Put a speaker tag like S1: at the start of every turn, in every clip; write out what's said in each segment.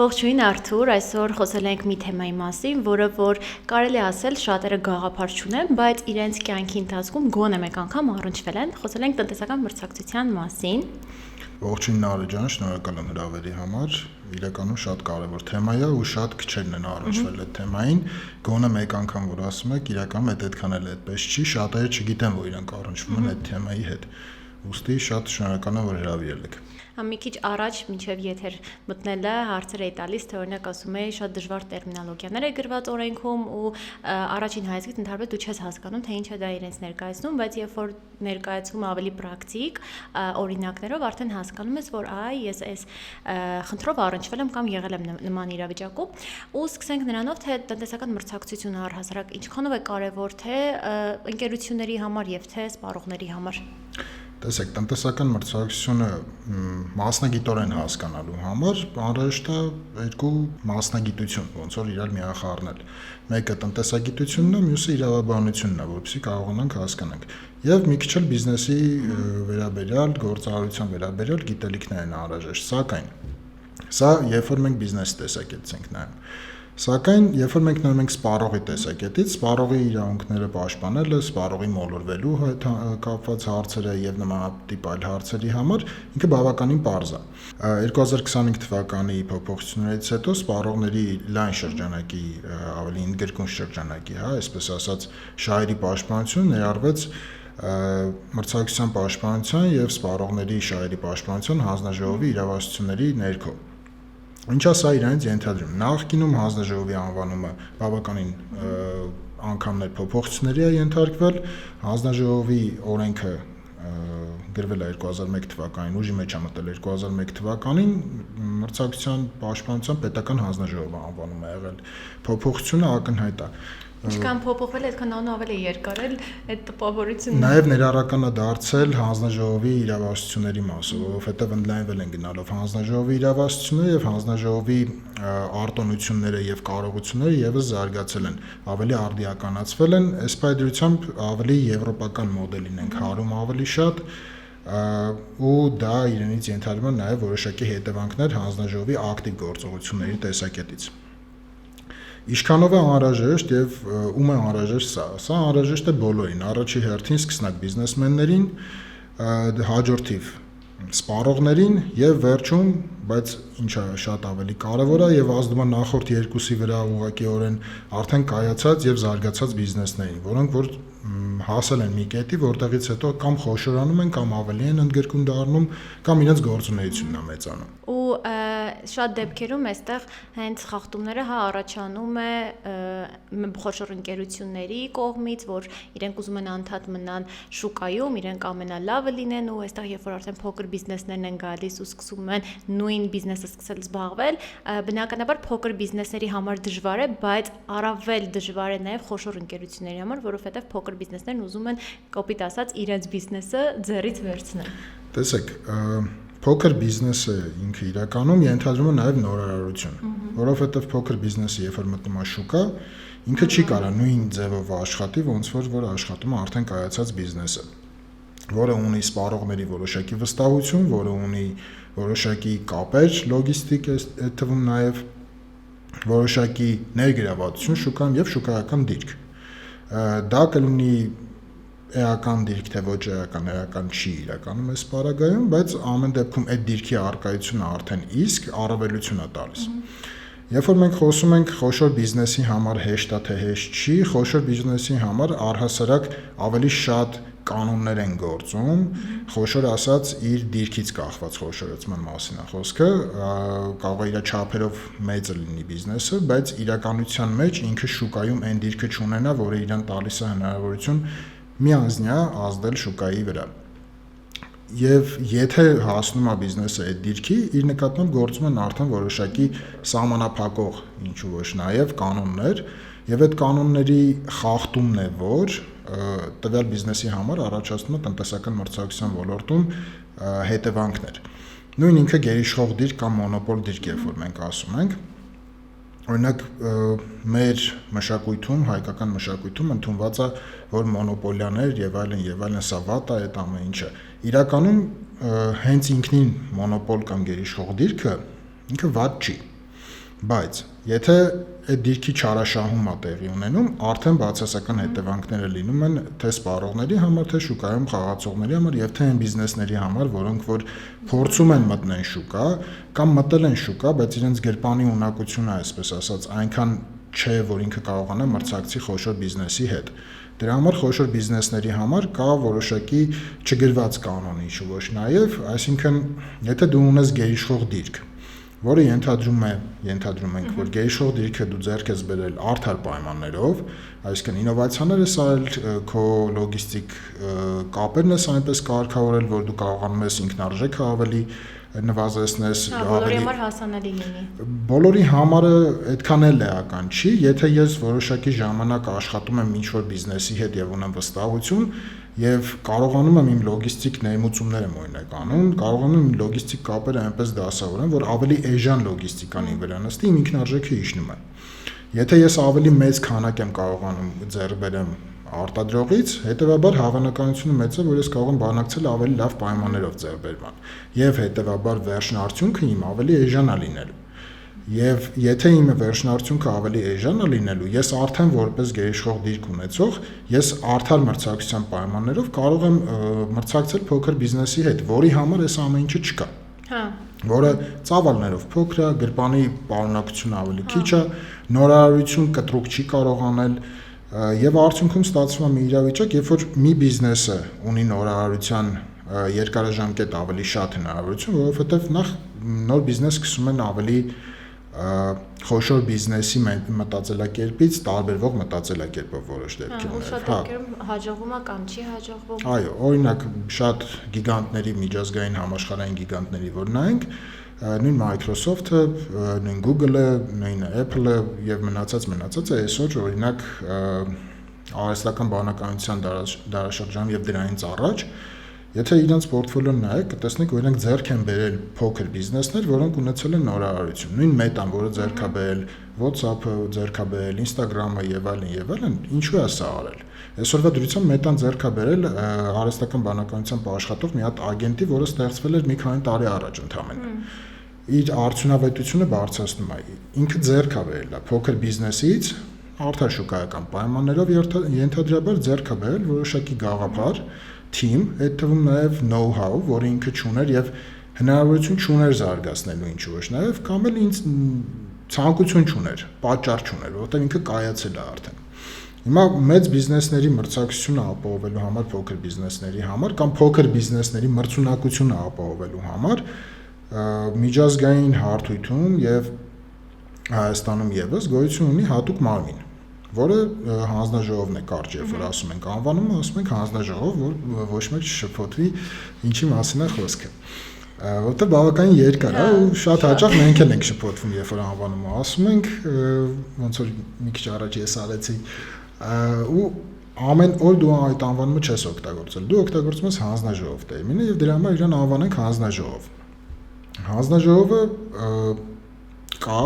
S1: Ողջույն Արթուր, այսօր խոսել ենք մի թեմայի մասին, որը որ կարելի ասել շատերը գաղափար չունեն, բայց իրենց կյանքի ընթացքում գոնե մեկ անգամ առնչվել են, խոսել ենք տնտեսական մրցակցության մասին։
S2: Ողջույն Նարի ջան, շնորհակալ եմ հրավերի համար։ Իրականում շատ կարևոր թեմա է ու շատ քչերն են առնչվել այդ թեմային։ Գոնե մեկ անգամ որ ասում եք, իրականում այդքան էլ այդպես չի, շատերը չգիտեն, որ իրանք առնչվում են այդ թեմայի հետ։ Ոստի շատ շնորհակալ եմ, որ հրավիրել եք։
S1: Մի քիչ առաջ մինչև եթեր մտնելը հարցեր էի տալիս, թե օրինակ ասում էի շատ դժվար տերմինոլոգիաներ է գրված օրենքում ու առաջին հայացքից ընդհանրապես դու չես հասկանում, թե ինչ է դա իրենց ներկայացնում, բայց երբ որ ներկայացում ավելի պրակտիկ օրինակներով արդեն հասկանում ես, որ ես այս խնդրով առնչվել եմ կամ եղել եմ նման իրավիճակում ու սկսենք նրանով, թե տնտեսական մրցակցությունը առհասարակ ինչքանով է կարևոր թե ընկերությունների համար եւ թե սպառողների համար։
S2: Տեսեք, տնտեսական մրցակցությունը մասնագիտորեն հասկանալու համար անհրաժեշտ է երկու մասնագիտություն, ոնց որ իրար միախառնել։ Մեկը տնտեսագիտությունն է, մյուսը իրավաբանությունն է, որովհետեւ կարողանանք հասկանանք։ Եվ մի քիչ էլ բիզնեսի վերաբերյալ, գործարարության վերաբերյալ գիտելիքներ են անհրաժեշտ, սակայն սա երբ որ մենք բիզնեսի տեսակետից ենք նայում։ Սակայն երբ որ մենք նայում ենք սպառողի տեսակետից, սպառողի իրավունքները պաշտպանելը, սպառողի մոլորվելու հետ կապված հարցերը եւ նմանատիպ այլ հարցերի համար ինքը բավականին պարզ է։ 2025 թվականի փոփոխություններից հետո սպառողների լայն շրջանակի, ավելի ընդգրկուն շրջանակի, այսպես ասած, շահերի պաշտպանությունը ներառվեց մրցակցության պաշտպանության եւ սպառողների շահերի պաշտպանության հանձնաժողովի իրավասությունների ներքո։ Ինչա սա իրանից ենթադրում։ Նախկինում հանձնաժողովի անվանումը բավականին անգամներ փոփոխությունների է ենթարկվել, հանձնաժողովի օրենքը գրվել է 2001 թվականին, ուժի մեջ է մտել 2001 թվականին, մրցակցության պաշտպանության պետական հանձնաժողով անվանում է եղել։ Փոփոխությունը ակնհայտ է։
S1: Ինչքան փոփոխվել է, այդքան ավելի երկար է այդ տպավորությունը։
S2: Նաև ներառական է դարձել հանձնաժողովի իրավասությունների մասը, որովհետև ընդլայնվել են գնալով հանձնաժողովի իրավասությունները եւ հանձնաժողովի արտոնությունները եւ կարողությունները եւս զարգացել են, ավելի արդիականացվել են, ըստ պայմանությամբ ավելի եվրոպական մոդելին ենք հարում ավելի շատ ու դա իրենից ենթադրում է նաև որոշակի հետևանքներ հանձնաժողովի ակտիվ գործողությունների տեսակետից։ Ինչքանով է անհրաժեշտ եւ ում է անհրաժեշտ սա անհրաժեշտ է բոլորին, առաջի հերթին սկսնակ բիզնեսմեններին, հաջորդիվ սպառողներին եւ վերջում, բայց ինչա շատ ավելի կարեւոր է եւ ազդում է նախորդ երկուսի վրա ուղղակիորեն արդեն կայացած եւ զարգացած բիզնեսներին, որոնք որ հասել են մի կետի, որտեղից հետո կամ խոշորանում են, կամ ավելի են ընդգրկուն դառնում, կամ իրենց գործունեությունն է մեծանում։
S1: Ու շատ դեպքերում այստեղ հենց խախտումները առաջանում է խոշոր ընկերությունների կողմից, որ իրենք ուզում են անդադ մնան շուկայում, իրենք ամենալավը լինեն ու այստեղ երբ որ արդեն փոքր բիզնեսներն են գալիս ու սկսում են նույն բիզնեսը սկսել զբաղվել, բնականաբար փոքր բիզնեսների համար դժվար է, բայց առավել դժվար է նաև խոշոր ընկերությունների համար, որովհետև փոքր բիզնեսներն ուզում են կոպիտ ասած իրենց բիզնեսը ձեռից վերցնել։
S2: Տեսեք, փոքր բիզնեսը ինքը իրականում ենթադրում է նաև նորարարություն, որովհետև փոքր բիզնեսը երբ որ մտնում է շուկա, ինքը չի կարա նույն ձևով աշխատի, ոնց որ աշխատում է արդեն կայացած բիզնեսը, որը ունի սպառողների որոշակի վստահություն, որը ունի որոշակի կապեր, լոգիստիկ այդ թվում նաև որոշակի ներգրավվածություն շուկայում եւ շուկայական դիրք։ Դա կլինի էական դիրք թե ոչ էական չի իրականում այս պարագայում, բայց ամեն դեպքում այդ դիրքի արկայությունը արդեն իսկ առավելություն է տալիս։ Երբ որ մենք խոսում ենք խոշոր բիզնեսի համար հեշտ է թե հեշտ չի, խոշոր բիզնեսի համար առհասարակ ավելի շատ կանոններ են գործում, խոշոր ասած իր դիրքից կախված խոշորացման մասին է խոսքը, կարող է իր չափերով մեծ լինի բիզնեսը, բայց իրականության մեջ ինքը շուկայում այն դիրքը չունենա, որը իրան տալիս է հնարավորություն միանձնյա ազդել շուկայի վրա։ Եվ եթե հասնում է բիզնեսը այդ դիրքի, իր նկատմամբ գործում են արդեն որոշակի սահմանափակող, ինչու ոչ նաև կանոններ, եւ այդ կանոնների խախտումն է, որ տվյալ բիզնեսի համար առաջացնում է տնտեսական մրցակցության ոլորտում հետևանքներ։ Նույն ինքը գերիշխող դիրք կամ մոնոպոլ դիրք, երբ որ մենք ասում ենք, օրինակ մեր մշակույթում, հայկական մշակույթում ընդունված է, որ մոնոպոլիաներ եւ այլն սա վատ է, այդ ամեն ինչը։ Իրականում հենց ինքնին մոնոպոլ կամ գերիշխող դիրքը ինքը վատ չի։ Բայց եթե այդ դիրքի չարաշահում է տեղի ունենում, արդեն բացասական հետևանքները լինում են թե սպառողների համար, թե շուկայում խաղացողների համար եւ թե այն բիզնեսների համար, որոնք որ փորձում են մտնել շուկա կամ մտել են շուկա, բայց իրենց գրպանի ունակությունը, այսպես ասած, այնքան չէ, որ ինքը կարողանա մրցակցի խոշոր բիզնեսի հետ։ Դրա համար խոշոր բիզնեսների համար կա որոշակի չգրված կանոն ինչ ոչ նաեւ, այսինքն եթե դու ունես գերիշխող դիրք, որը ենթադրում ենք, որ գերիշխող դիրքը դու ձեռք ես բերել արդար պայմաններով, այսինքն ինովացիաներ ես արել, քո լոգիստիկ կապերն ես այնպես կարգավորել, որ դու կարողանում ես ինքնարժեքը ավելի նվազեցնես,
S1: բոլորի համար հասանելի լինի։
S2: Բոլորի համարը այդքան էլ էական չի, եթե ես որոշակի ժամանակ աշխատում եմ ինչ-որ բիզնեսի հետ եւ ունեմ վստահություն եւ կարողանում եմ իմ լոգիստիկ ներմուծումները օրինակ անում, կարողանում եմ լոգիստիկ կապերը այնպես դասավորեմ, որ ավելի էժան լոգիստիկան իմ վրա նստի, իմ ինքնարժեքը իջնում է։ Եթե ես ավելի մեծ քանակ եմ կարողանում ձեռք բերեմ արտադրողից, հետեւաբար հավանականությունը մեծ է, որ ես կարող եմ բանակցել ավելի լավ պայմաններով ձեռբերման եւ հետեւաբար վերջնարդյունքը իմ ավելի էժան է լինելու։ Եվ եթե իմ վերջնարդյունքը ավելի էժան է լինելու, ես արդեն որպես գերիշխող դիրք ունեցող, ես արդար մրցակցության պայմաններով կարող եմ մրցակցել փոքր բիզնեսի հետ, որի համար այս ամեն ինչը չկա։
S1: Հա։
S2: Որը ծավալներով փոքր է, գրպանի պարունակությունը ավելի քիչ է, նորարարություն կտրուկ չի կարող անել եւ արդյունքում ստացվում է մի իրավիճակ, երբ որ մի բիզնեսը ունի նորարարության երկարաժամկետ ավելի շատ հնարավորություն, որովհետեւ նախ նոր բիզնես սկսում են ավելի խոշոր բիզնեսի մտածելակերպից տարբերվող մտածելակերպով որոշ դեպքերում։
S1: Ու շատ դեպքերում հաջողվում է կամ չի հաջողվում։
S2: Այո, օրինակ շատ գիգանտների, միջազգային համաշխարհային գիգանտների որ նայենք, նույն Microsoft-ը, նույն Google-ը, նույն Apple-ը եւ մնացածը այսօր օրինակ արհեստական բանականության դարաշրջանում եւ դրանից առաջ, եթե իրենց պորտֆոլիոն նայեք, կտեսնեք, որ իրենք ձեռք են բերել փոքր բիզնեսներ, որոնք ունեցել են նորարարություն։ Նույն Meta-ն, որը ձեռք է բերել, WhatsApp-ը ձեռք է բերել, Instagram-ը եւ այլն, ինչու է սա արել։ Այսօրվա դրությամբ Meta-ն ձեռք է բերել արհեստական բանականությամբ աշխատող մի հատ ագենտի, որը ստեղծվել էր մի քանի տարի առաջ ընդհանրապես։ Իր արդյունավետությունը բարձրացնում է։ Ինքը ձեռք է բերել փոքր բիզնեսից արդար շուկայական պայմաններով ենթադրաբար ձեռք է բերել որոշակի գաղափար, թիմ, այդ թվում նաև know-how, որը ինքը չուներ եւ հնարավորություն չուներ զարգացնելու ինչ ոչ նաեւ կամ էլ ինձ ցանկություն չուներ, պատճառ չուներ, որովհետեւ ինքը կայացել է արդեն։ Հիմա մեծ բիզնեսների մրցակցությունը ապահովելու համար, փոքր բիզնեսների համար կամ փոքր բիզնեսների մրցունակությունը ապահովելու համար միջազգային հարթույթում եւ Հայաստանում եւս գոյություն ունի հատուկ մարմին, որը հանձնաժողովն է կարճ, երբ որ ասում ենք անվանումը, ասում ենք հանձնաժողով, որ ոչ մեկ չշփոթվի ինչի մասին է խոսքը։ Որտեղ բավականին երկար է ու շատ հաճախ մենք էլ ենք շփոթվում, երբ որ անվանումը ասում ենք, ոնց որ մի քիչ առաջ ես արեցի, ու ամեն օր դու այդ անվանումը չես օգտագործել։ Դու օգտագործում ես հանձնաժողով տերմինը եւ դրա համար իրան անվանենք հանձնաժողով։ Հանձնաժողովը կա,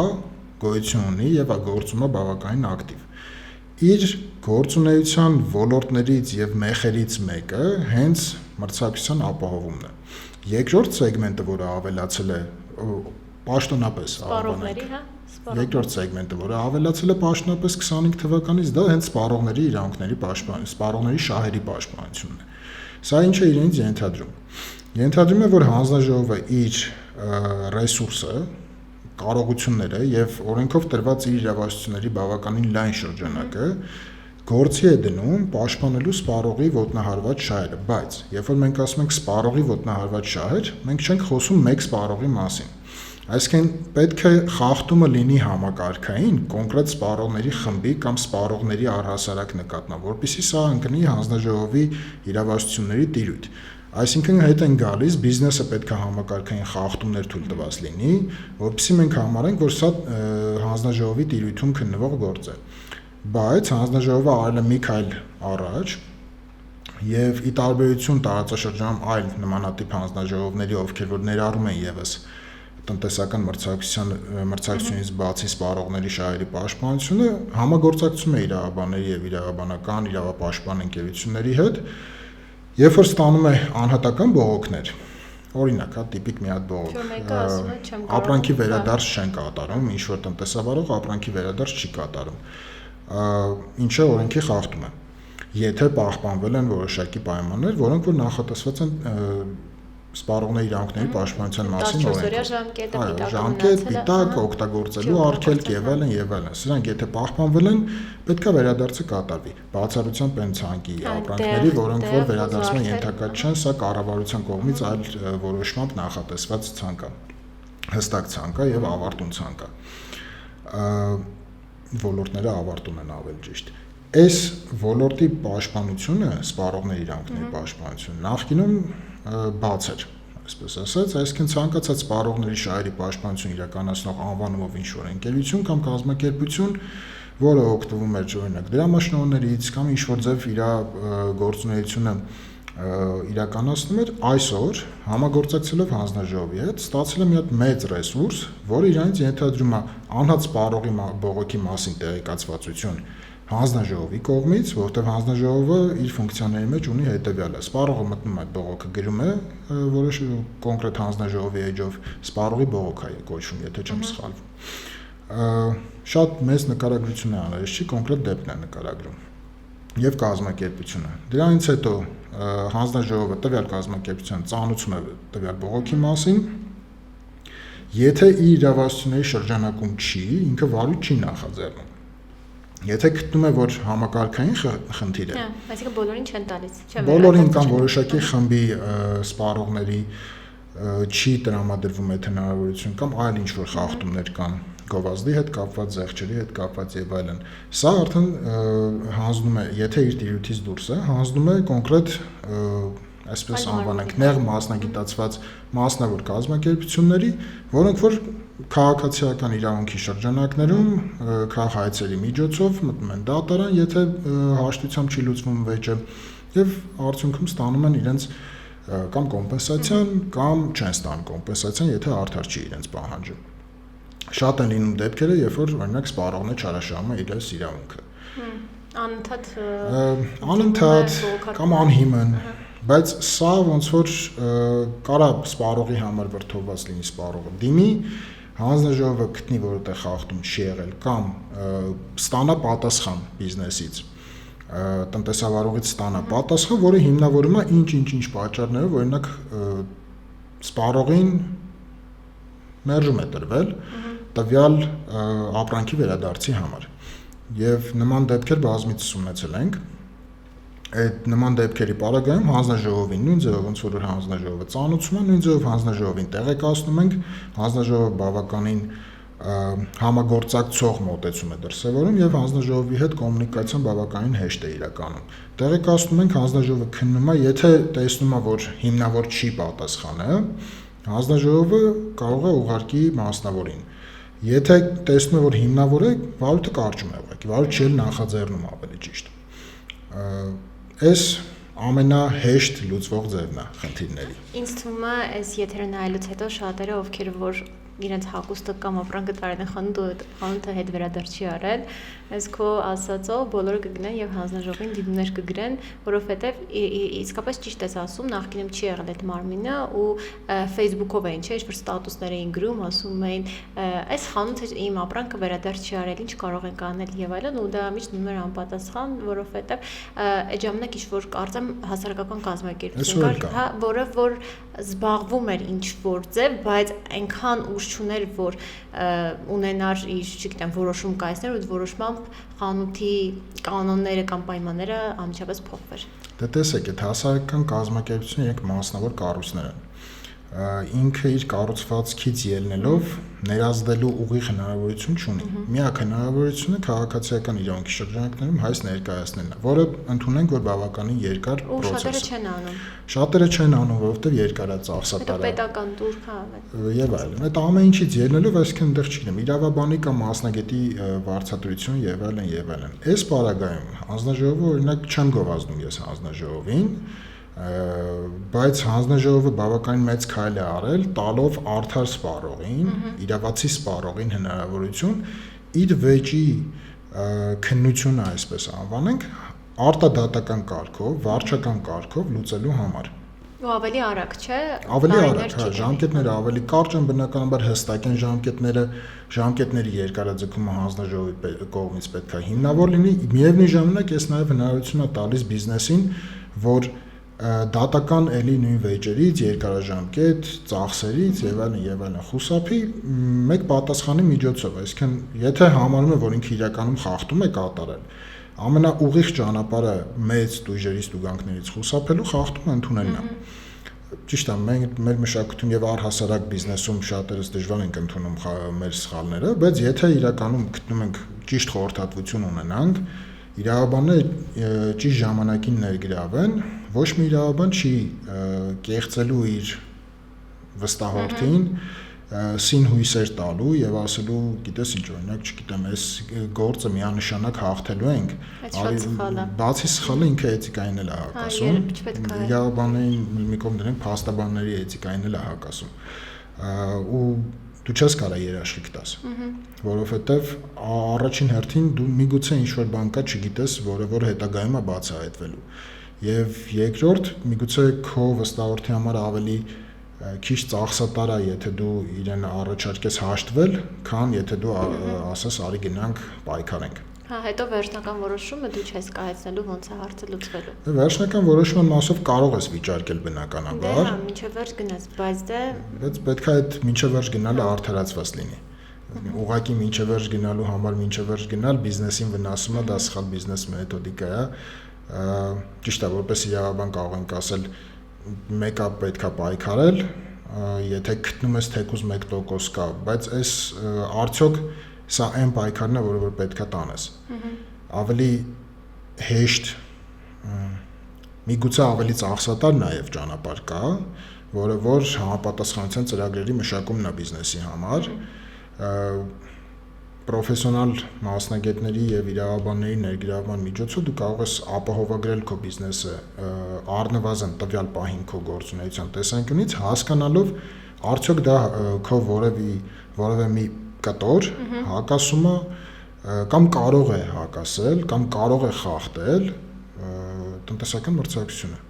S2: գոյություն ունի եւ գործում է բավականին ակտիվ։ Իր գործունեության ոլորտներից եւ մեխերից մեկը հենց մրցակցության ապահովումն է։ Երկրորդ սեգմենտը, որը ավելացել է պաշտոնապես
S1: սպառողների, հա,
S2: երկրորդ սեգմենտը, որը ավելացել է պաշտոնապես 25 թվականից, դա հենց սպառողների իրավունքների պաշտպանություն, սպառողների շահերի պաշտպանությունն է։ Սա ինչ է իրենից ենթադրում։ Ենթադրում է, որ հանձնաժողովը իր ռեսուրսը, կարողությունները եւ օրենքով տրված իր իրավասությունների բավականին լայն շրջանակը գործի է դնում պաշտպանելու սպառողի ոտնահարված շահերը, բայց երբ որ մենք ասում ենք սպառողի ոտնահարված շահեր, մենք չենք խոսում մեկ սպառողի մասին։ Այսինքն պետք է խախտումը լինի համակարգային կոնկրետ սպառողների խմբի կամ սպառողների առհասարակ նկատմամբ, որպեսզի սա ընկնի հանձնաժողովի իրավասությունների տիրույթ։ Այսինքն հետ են գալիս բիզնեսը պետք է համակարգային խախտումներ թույլ տված լինի, որպեսզի մենք համարենք, որ սա հանձնաժողովի տիրույթում քննվող գործ է։ Բայց հանձնաժողովը արել է մի քայլ առաջ եւ ի տարբերություն տարածաշրջանում այլ նմանատիպ հանձնաժողովների, ովքեր որ ներառում են եւս տնտեսական մրցակցությունից բացի սպառողների շահերի պաշտպանությունը, համագործակցում է իրավաբանների եւ իրավաբանական իրավապաշտպան ընկերությունների հետ, երբ որ ստանում է անհատական բողոքներ, օրինակ, հա, տիպիկ մի հատ բողոք։
S1: Որ մեկը ասում է չեմ կարող։
S2: Ապրանքի վերադարձ չեն կատարում, ինչ որ տնտեսավարող ապրանքի վերադարձ չի կատարում։ Ինչը օրենքի խախտում է։ Եթե պահպանվել են որոշակի պայմաններ, որոնք որ նախատեսված են սպառողների իրավունքների պաշտպանության մասին օրենքում։ Ժամկետ, պիտակ, օգտագործելու արգելք եւ այլն։ Սրանք եթե պահպանվել են, պետք է վերադարձը կատարվի։ Բացառությամբ են ցանկի ապրանքների, որոնք որ վերադարձման ենթակա չեն, սա կառավարության կողմից այլ որոշմամբ նախատեսված ցանկ է, հստակ ցանկ է եւ ավարտուն ցանկ է։ Ոլորտները ավարտում են ավելի ճիշտ։ Այս ոլորտի պաշտպանությունը, սպառողների իրավունքների պաշտպանությունը նախկինում բաց էր, այսպես ասած, այսինքն ցանկացած սպառողների շահերի պաշտպանություն իրականացնող անվանումով ինչ-որ ընկերություն կամ կազմակերպություն, որը օգտվում էր օրինակ դրամաշնորհներից կամ ինչ-որ ձև իր գործունեությունը իրականացնում էր, այսօր համագործակցելով հանձնաժողովի հետ ստացել է մի հատ մեծ ռեսուրս, որը իրանից ենթադրում է անհատ սպառողի բողոքի մասին տեղեկացվածություն հանձնաժողովի կողմից, որտեղ հանձնաժողովը իր ֆունկցիաների մեջ ունի հետևյալը. սպառողը մտնում է բողոքը գրում է որոշ կոնկրետ հանձնաժողովի էջով, սպառողի բողոք է կոչվում, եթե չեմ սխալվում։ Շատ մեծ նկարագրություն է անհրաժեշտ չի, կոնկրետ դեպքն է նկարագրում եւ կազմակերպությունը։ Դրանից հետո հանձնաժողովը տվյալ կազմակերպության ծանուցում է տվյալ բողոքի մասին։ Եթե իր իրավասությունների շրջանակում չի, ինքը վարույթ չի նախաձեռնում։ Եթե գտնում է, որ համակարգային խնդիր է,
S1: այսինքն բոլորին չեն տալիս,
S2: բոլորին կամ որոշակի խմբի սպառողների չի տրամադրվում այդ հնարավորություն կամ այլ ինչ-որ խախտումներ կան գովազդի հետ կապված, զեղչերի հետ կապված եւ այլն։ Սա արդեն հանձնում է, եթե իր տիրույթից դուրս է, հանձնում է կոնկրետ այսպես անվանենք նեղ մասնագիտացված մասնավոր կազմակերպությունների, որոնք որ քաղաքացիական իրավունքի շրջանակներում քաղաքացիների միջոցով մտնում են դատարան, եթե հաշտությամբ չի լուծվում վեճը եւ արդյունքում ստանում են իրենց կամ կոմպենսացիան կամ չեն ստանում կոմպենսացիան, եթե արդար չի իրենց պահանջը։ Շատ են լինում դեպքերը, երբ որ օրինակ սպառողն է չարաշահում է իր իրավունքը։ Անընդհատ կամ անհիմն, բայց սա ոնց որ կարա սպառողի համար վրդովված լինի սպառողը դիմի, հանձնաժողովը գտնի, որ այդտեղ խախտում չի եղել կամ ստանա պատասխան բիզնեսից, տնտեսավարողից ստանա պատասխան, որը հիմնավորում է ինչ պատճառներով, օրինակ սպառողին մերժում է տրվել տվյալ ապրանքի վերադարձի համար։ Եվ նման դեպքեր բազմիցս ունեցել ենք։ Այդ նման դեպքերի պարագայում հանձնաժողովին նույն ձևով ոնց որ հանձնաժողովը ծանուցում է, նույն ձևով հանձնաժողովին տեղեկացնում ենք, հանձնաժողովը բավականին համագործակցող մոտեցում է դրսևորում եւ հանձնաժողովի հետ կոմունիկացիան բավականին հեշտ է իրականում։ Տեղեկացնում ենք, հանձնաժողովը քննում է, եթե տեսնում է, որ հիմնավոր չի պատասխանը, հանձնաժողովը կարող է ուղարկի մասնավորին։ Եթե տեսնում է, որ հիմնավոր է, վարույթը կարճում է ուղղակի, վարույթ չի նախաձեռնում ավելի ճիշտ։ Այս ամենահեշտ լուծվող ձևն է խնդիրների։
S1: Ինձ թվում է, այս եթերը նայելուց հետո շատերը, ովքեր որ իրենց հագուստը կամ ապրանքը տարին են խանութը հետ վերադարձ չի արել, այս քո ասածով բոլորը կգնեն եւ հանձնաժողովին դիմումներ կգրեն, որովհետեւ իսկապես ճիշտ ես ասում, նախկինում չի եղել այդ մարմինը ու Facebook-ով էին, չէ՞, ինչ-որ ստատուսներ էին գրում, ասում էին, այս խանութը իմ ապրանքը վերադարձ չի արել, ինչ կարող ենք անել եւ այլն, ու դա միշտ մնում էր անպատասխան, որովհետեւ այդ ժամանակ ինչ-որ կարծեմ հասարակական կազմակերպություն կար, հա, որը որ զբաղվում էր ինչ-որ ձև, բայց այնքան ուժ չուներ, որ ունենար իր, չգիտեմ, որոշում կայացներ ու որոշմամբ խանութի կանոնները կամ պայմանները անմիջապես փոխվեր։
S2: Դե տեսեք, այդ հասարակական կազմակերպությունը երեք մասնավոր կառույցներ են։ Ինքը իր կառուցվածքից ելնելով ներազդելու ուղիղ հնարավորություն չունի։ Միակ հնարավորությունը քաղաքացիական իրավունքի շրջանակներում հայց ներկայացնելն է, որը ընդունենք, որ բավականին երկար process է։ Շատերը չեն անում, որովհետև երկար է, ծախսատար է։
S1: Պետական տուր կա։
S2: Եվ այլն։ Այդ ամեն ինչից ելնելով, այսինքն այնտեղ չգիտեմ, իրավաբանի կամ մասնագետի վարձատրություն եւ այլն եւ այլն։ Այս պարագայում հանձնաժողովը օրինակ չեմ գովազդում ես հանձնաժողովին, բայց հանձնաժողովը բավականին մեծ քայլ է արել, տալով արդար սպառողին, իրավացի սպառողին հնարավորություն իր վեճի քննությունը, այսպես անվանենք, արտադատական կարգով, վարչական կարգով լուծելու համար։
S1: Ու ավելի արագ, չէ՞։
S2: Ավելի արագ, հա, ժամկետները ավելի կարճ են, բնականաբար հստակ են ժամկետների երկարաձգումը հանձնաժողովի կողմից պետք է հիմնավոր լինի, միևնույն ժամանակ ես նաև հնարավորություն է տալիս բիզնեսին, որ դատական էլի նույն վեճերից, երկարաժամկետ, ծախսերից եւ այլն խուսափի մեկ պատասխանի միջոցով, այսինքն եթե համարում է, որ ինքը իրականում խախտում է կատարել, ամենաուղիղ ճանապարհը մեծ տույժերից տուգանքներից խուսափելու խախտումը ընդունելն է։ Ճիշտ է, մենք մեր մշակույթում եւ առհասարակ բիզնեսում շատերս դժվար ենք ընդունում մեր սխալները, բայց եթե իրականում գտնում ենք ճիշտ խորհրդատվություն ունենանք, իրավաբանները ճիշտ ժամանակին ներգրավեն, ոչ մի իրավաբան չի կեղծելու իր վստահորդին, սին հույսեր տալու եւ ասելու, գիտես ինչ, օրինակ, չգիտեմ, այս գործը միանշանակ հաղթելու ենք, բացի սխալը ինքը էթիկային էլ է հակասում, իրավաբաններին մի կողմ դնենք, փաստաբանների էթիկային էլ է հակասում, ու դու չես կարող երաշխիք տաս, որովհետեւ առաջին հերթին դու միգուցե ինչ-որ բան կա չգիտես, որը որ հետագայում է բացահայտվելու, եւ երկրորդ միգուցե քո վստահորդի համար ավելի քիչ ծախսատար է, եթե դու իրեն առաջարկես հաշտվել, քան եթե դու ասես արի գնանք պայքարենք։
S1: Հա, հետո վերջնական որոշումը դու չես կայացնելու, ոնց է հարցը լուծվելու։
S2: Վերջնական որոշման մասով կարող ես վիճարկել բնականաբար։
S1: Հա, մինչև վերջ գնաս, բայց
S2: պետք է այդ մինչև վերջ գնալը արդարացված լինի։ Ուղղակի մինչև վերջ գնալու համար մինչև վերջ գնալ բիզնեսին վնասում է, դա սխալ բիզնես մեթոդիկա է։ Ճիշտ է, որպես իրավաբան կարող ենք ասել մեկը պետքա պայքարել, եթե գտնում ես թեկուզ 1% կա, բայց այս արդյոք սա այն պայքարն է, որը որ պետքա տանես։ Ավելի հեշտ, միգուցե ավելի ծախսատար նաև ճանապարհ կա, որը որ համապատասխանության ծրագրերի մշակումն է բիզնեսի համար, պրոֆեսիոնալ մասնագետների եւ իրավաբանների ներգրավման միջոցով դու կարող ես ապահովագրել քո բիզնեսը առնվազն տվյալ պահին քո գործունեության տեսանկյունից, հասկանալով արդյոք դա քո որևէ մի կտոր հակասում է կամ կարող է հակասել կամ կարող է խախտել տնտեսական մրցակցությունը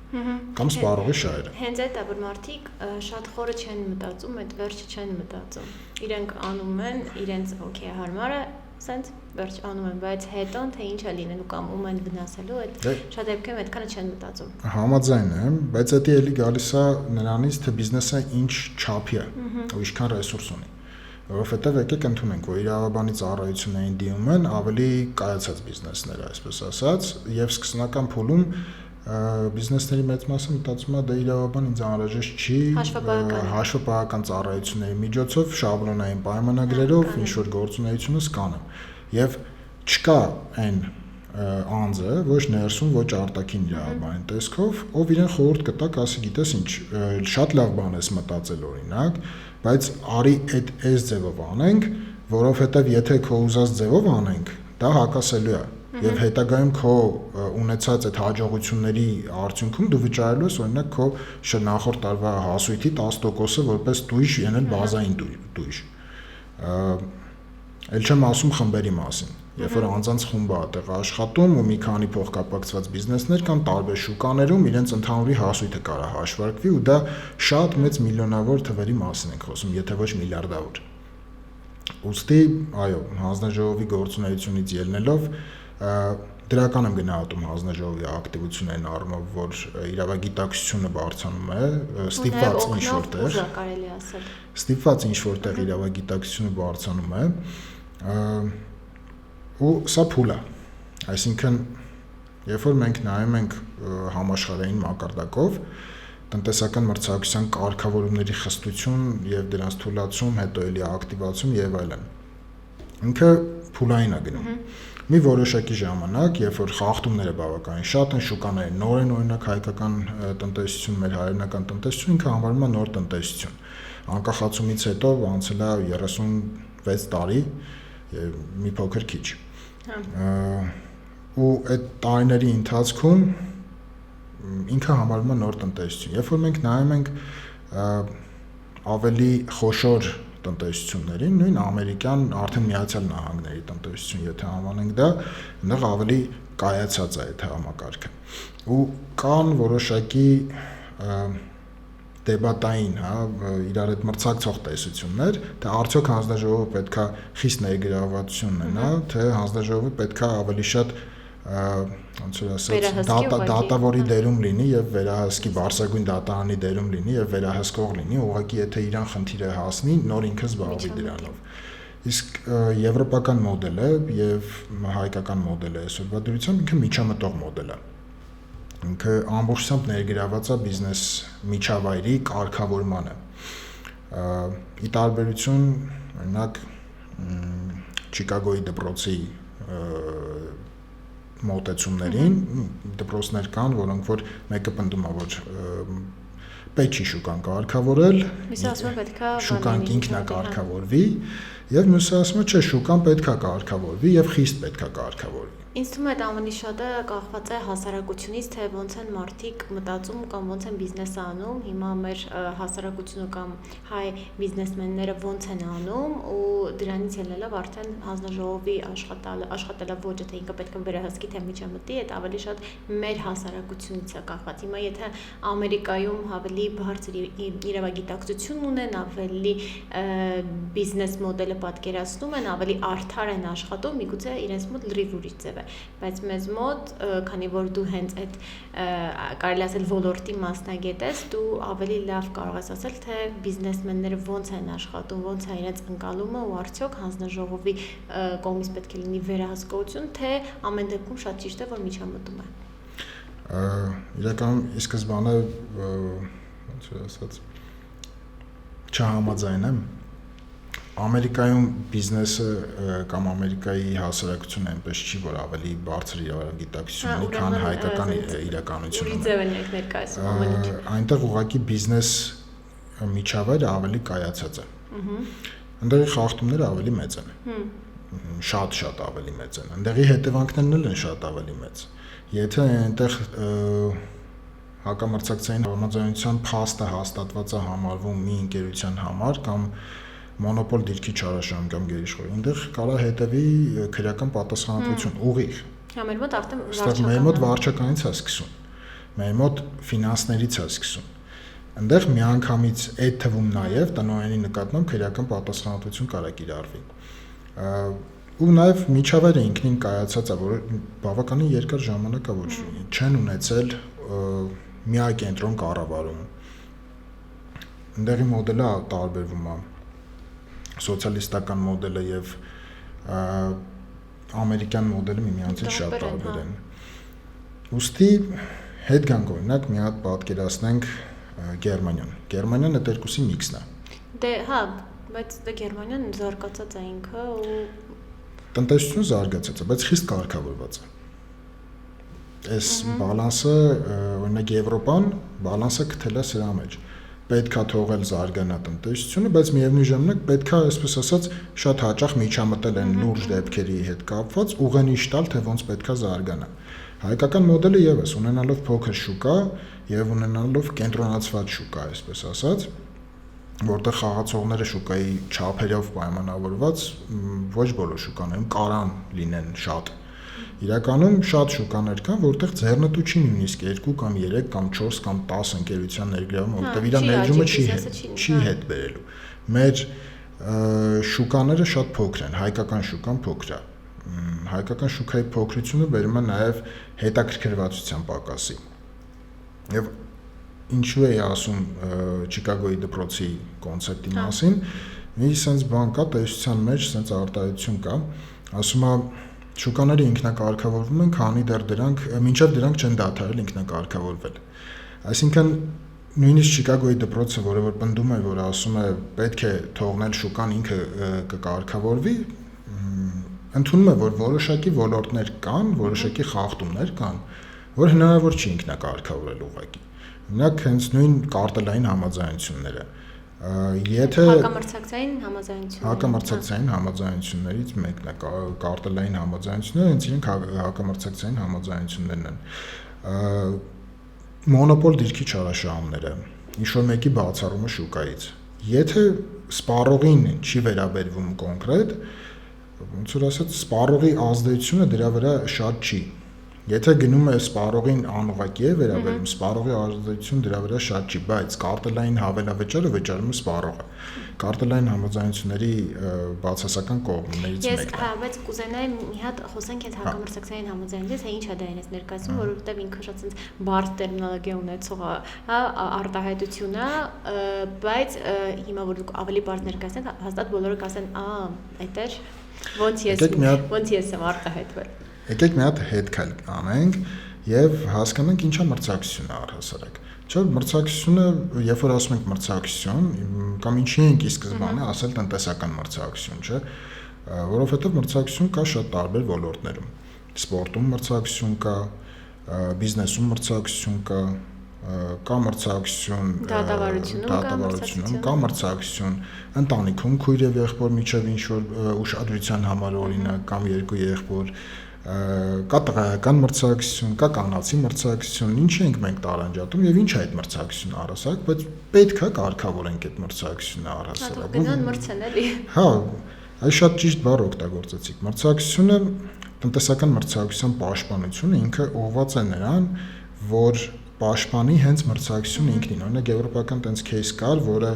S2: կամ սպառողի շահերը։
S1: Հենց այդ է, որ մարդիկ շատ խորը չեն մտածում, այդ վերջը չեն մտածում։ Իրենք անում են, իրենց օքեյ հարմար է, սենց վերջ անում են, բայց հետո թե ինչ է լինելու կամ ում են վնասելու, այդ շատ դեպքերում այդքանը չեն մտածում։
S2: Համաձայն եմ, բայց դա էլի գալիս է նրանից, թե բիզնեսը ինչ չափի է, ու ինչքան ռեսուրս ունի։ Որովհետև եկեք ընդունենք, որ իրավաբանի ծառայություններին դիմում են ավելի կայացած բիզնեսներ, այսպես ասած, եւ սկսնական փուլում բիզնեսների մեծ մասը մտածում է դա իրավաբան ինձ անհրաժեշտ չի, հաշվապահական ծառայությունների միջոցով շաբլոնային պայմանագրերով ինչ որ գործունեությունս կանեմ եւ չկա այն անձը ոչ ներսում ոչ արտաքին իրավաբանի տեսքով ով իրեն խորհուրդ կտա, ասի գիտես ինչ շատ լավ բան ես մտածել օրինակ, բայց արի այս ձևով անենք, որովհետեւ եթե քո ուզած ձևով անենք, դա հակասելու է եւ հետագայում քո ունեցած այդ հաջողությունների արդյունքում դու վճարելու ես օրինակ քո նախորդ տարվա հասույթի 10%-ը որպես տույժ, ենել բազային տույժ։ Էլ չեմ ասում խմբերի մասին։ Երբ որ անձանց խումբը այդտեղ աշխատում ու մի քանի փոխկապակցված բիզնեսներ կան տարբեր շուկաներում, իրենց ընդհանուրի հասույթը կարա հաշվարկվի ու դա շատ մեծ միլիոնավոր թվերի մասին ենք խոսում, եթե ոչ միլիարդավոր։ Ուստի, այո, հանձնաժողովի գործունեությունից ելնելով դրական եմ գնահատում հանձնաժողովի ակտիվություններին առումով, որ իրավագիտակցությունը բարձրանում է, ստիպված ինչ որտեղ,
S1: կարելի ասել։
S2: Ստիպված ինչ որտեղ իրավագիտակցությունը բարձրանում է, ու սա փուլ է։ Այսինքն, երբ որ մենք նայում ենք համաշխարհային մակարդակով, տնտեսական մրցակցության կարգավորումների խստություն եւ դրանց թույլատում, հետո էլի ակտիվացում եւ այլն։ Ինքը փուլային է գնում։ Մի որոշակի ժամանակ, երբ որ խախտումները բավականին շատ են, շուկաները նոր են, օրինակ հայկական տնտեսություն, մեր հայրենական տնտեսություն ինքը համարվում է նոր տնտեսություն։ Անկախացումից հետո անցել է 36 տարի, մի փոքր քիչ։ Ու այդ տարիների ընթացքում ինքը համարվում է նոր տնտեսություն։ Երբ որ մենք նայում ենք ավելի խոշոր տնտեսություններին, նույն ամերիկյան արդեն Միացյալ Նահանգների տնտեսություն, եթե անվանենք դա, այնտեղ ավելի կայացած է այդ համակարգը։ Ու կան որոշակի դեբատային, հա, իրար հետ մրցակցող տեսություններ, թե արդյոք հանձնաժողովը պետքա խիստ ներգրավվածություն ունենա, թե հանձնաժողովը պետքա ավելի շատ ոնց որ ասած դատավորի դերում լինի եւ վերահսկի բարձրագույն դատարանի դերում լինի եւ վերահսկող լինի, ուղղակի եթե իրան խնդիրը հասնի, նոր ինքը զբաղվի դրանով։ Իսկ եվրոպական մոդելը եւ հայկական մոդելը այսօրվա դրությամբ ինքը միջամտող մոդել է։ Ինքը ամբողջությամբ ներգրաված է բիզնես միջավայրի կարգավորմանը։ Ի տարբերություն, օրինակ, Չիկագոյի դպրոցի մոտեցումներին, դպրոցներ կան, որոնք որ մեկը պնդում է, որ պետք չի շուկան կարգավորել, շուկան ինքն է կարգավորվի, եւ մյուսը ասում է, չէ, շուկան պետք է կարգավորվի եւ խիստ պետք է կարգավորվի։
S1: Ինձ թվում է դա ավելի շատ է կախված է հասարակությունից, թե ոնց են մարդիկ մտածում կամ ոնց են բիզնես անում։ Հիմա մեր հասարակությունը կամ հայ բիզնեսմենները ոնց են անում ու դրանից ելնելով արդեն հանձնաժողովի աշխատելավոճը, թե ինքը պետք է վերահսկի, թե միջամտի, այդ ավելի շատ մեր հասարակությունից է կախված։ Հիմա եթե Ամերիկայում ավելի բարձր իրավագիտակցություն ունեն, ավելի բիզնես մոդելը պատկերացնում են, ավելի արդար են աշխատում, միգուցե իրենց մոտ լրիվ ուրիշ ձև է, բայց մեզ մոտ, քանի որ դու հենց այդ կարելի ասել ոլորտի մասնագետ ես, դու ավելի լավ կարող ես ասել, թե բիզնեսմենները ոնց են աշխատում, ոնց է իրենց ընկալումը ու արդյոք հանձնաժողովի կողմից պետք է լինի վերահսկողություն, թե ամեն դեպքում շատ ճիշտ է, որ միջամտում է։
S2: Իրականում ի սկզբանե ոնց որ ասած չհամաձայն եմ։ Ամերիկայում բիզնեսը կամ Ամերիկայի հասարակությունը այնպես չի, որ ավելի բարձր իրավագիտակցություն ունի, քան հայկական իրականությունը։
S1: Ձև են ներկայացնում ամեն ինչ։
S2: Այնտեղ ուղղակի բիզնես միջավայրը ավելի կայացած է։ Այնտեղի խախտումները ավելի մեծ են։ Շատ ավելի մեծ են։ Այնտեղի հետևանքներն էլ են շատ ավելի մեծ։ Եթե այնտեղ հակամրցակցային համաձայնության փաստը հաստատված է համարվում մի ընկերության համար կամ մոնոպոլ դիրքի չարաշահում կամ գերիշխող, այնտեղ կարա հետևի քրեական պատասխանատվություն ուղիղ։
S1: Մեր մոտ արդեն
S2: մեր մոտ վարչականից է սկսում, մեր մոտ ֆինանսներից է սկսում։ Այնտեղ միանգամից այդ թվում նաև տնօրենի նկատմամբ քրեական պատասխանատվություն կարա կիրառվի։ Ու նաև միջավայրը ինքնին կայացած է, որ բավականին երկար ժամանակ է, որ չեն ունեցել միակենտրոն կառավարում։ Այնտեղի մոդելը տարբերվում է սոցիալիստական մոդելը եւ ամերիկյան մոդելը միմյանցից շատ տարբեր են։ Ոստի հետ գանք օրինակ մի հատ պատկերացնենք Գերմանիան։ Գերմանիան այդ երկուսի միքսն է։
S1: Դե հա, բայց դե Գերմանիան զարգացած է ինքը ու
S2: տնտեսությունը զարգացած է, բայց խիստ կարգավորված է։ Այս բալանսը օրինակ Եվրոպան բալանսը գտել է սրա մեջ։ Պետքա թողել զարգանա տնտեսությունը, բայց միևնույն ժամանակ պետքա, այսպես ասած, շատ հաճախ միջամտել են լուրջ դեպքերի հետ կապված, ուղենիշ տալ, թե ոնց պետքա զարգանա։ Հայկական մոդելը եւս ունենալով փոքր շուկա եւ ունենալով կենտրոնացված շուկա, այսպես ասած, որտեղ խաղացողները շուկայի չափերով պայմանավորված ոչ բոլոր շուկաներում կարան լինեն շատ։ Իրականում շատ շուկաներ կան, որտեղ ձեռնտու չի նույնիսկ 2 կամ 3 կամ 4 կամ 10 ընկերության ներգրավումը, որտեղ իր ներդրումը չի հետ բերելու։ Մեր շուկաները շատ փոքր են, հայկական շուկան փոքր է։ Հայկական շուկայի փոքրությունը բերում է նաև հետաքրքրվածության պակասի։ Եվ ինչու է ասում Չիկագոյի դպրոցի կոնցեպտի մասին, մի sense բան կա, տեսության մեջ sense արտահայտություն կա, ասում է շուկաները ինքնակարգավորվում են, քանի դեռ մինչև դրանք չեն դադարել ինքնակարգավորվել։ Այսինքն նույնիսկ Չիկագոյի դպրոցը, որը որ պնդում է, որ ասում է պետք է թողնել շուկան ինքը կկարգավորվի, ընդունում է, որ որոշակի ոլորտներ կան, որոշակի խախտումներ կան, որ հնարավոր չի ինքնակարգավորել ուղղակի։ Օրինակ հենց նույն կարտելային համաձայնությունները։ Եթե հակամրցակցային համաձայնություններից մեկն է կարտելային համաձայնությունները, հենց իրենք հակամրցակցային համաձայնություններն են։ Մոնոպոլ դիրքի չարաշահումները, ինչ-որ մեկի բացառումը շուկայից։ Եթե սպառողին չի վերաբերվում կոնկրետ, ոնց որ ասած, սպառողի ազդեցությունը դրա վրա շատ չի։ Եթե գնում է սպառողին անուղղակի է վերաբերում, սպառողի ազդեցությունը դրա վրա շատ չի, բայց կարտելային հավելավճարը վճարում է սպառողը։ Կարտելային համաձայնությունների բացասական կողմներից մեկն է։
S1: Ես բայց կուզենայի մի հատ խոսենք այդ հակամրցակցային համաձայնությունից, թե ինչ է դա իրենց ներկայացնում, որովհետև ինքը շատ sense բարդ տերմինոլոգիա ունեցող է, արտահայտություն է, բայց հիմա որ դուք ավելի բարդ ներկայացնեք, հաստատ բոլորը կասեն, այդ էր ոնց ես եմ արտահայտվել։
S2: Եկեք մի հատ հետքալ անենք եւ հասկանանք ինչա մրցակցությունը առհասարակ։ Չէ՞ մրցակցությունը, երբ որ ասում ենք մրցակցություն, կամ ինչի ենք ի սկզբանե ասել տնտեսական մրցակցություն, չէ՞, որովհետեւ մրցակցություն կա շատ տարբեր ոլորտներում։ Սպորտում մրցակցություն կա, բիզնեսում մրցակցություն կա մրցակցություն դատավարությունում կա մրցակցություն, ընտանիքում քույր եւ եղբոր միջև ինչ որ ուշադրության համար օրինակ կամ երկու եղբոր կա տղայական մրցակցություն, կա կանացի մրցակցություն, ինչ ենք մենք տարանջատում եւ ինչ է այդ մրցակցությունը առհասարակ, բայց պետք է կարգավորենք այդ մրցակցությունը առհասարակ։
S1: Գնան մրցեն էլի։
S2: Հա, այս շատ ճիշտ բառ օգտագործեցիք։ Մրցակցությունը, տնտեսական մրցակցության պաշտպանությունը ինքը ուղղված է նրան, որ պաշտպանի հենց մրցակցությունը ինքնին։ Օրինակ եվրոպական տենց кейս կար, որը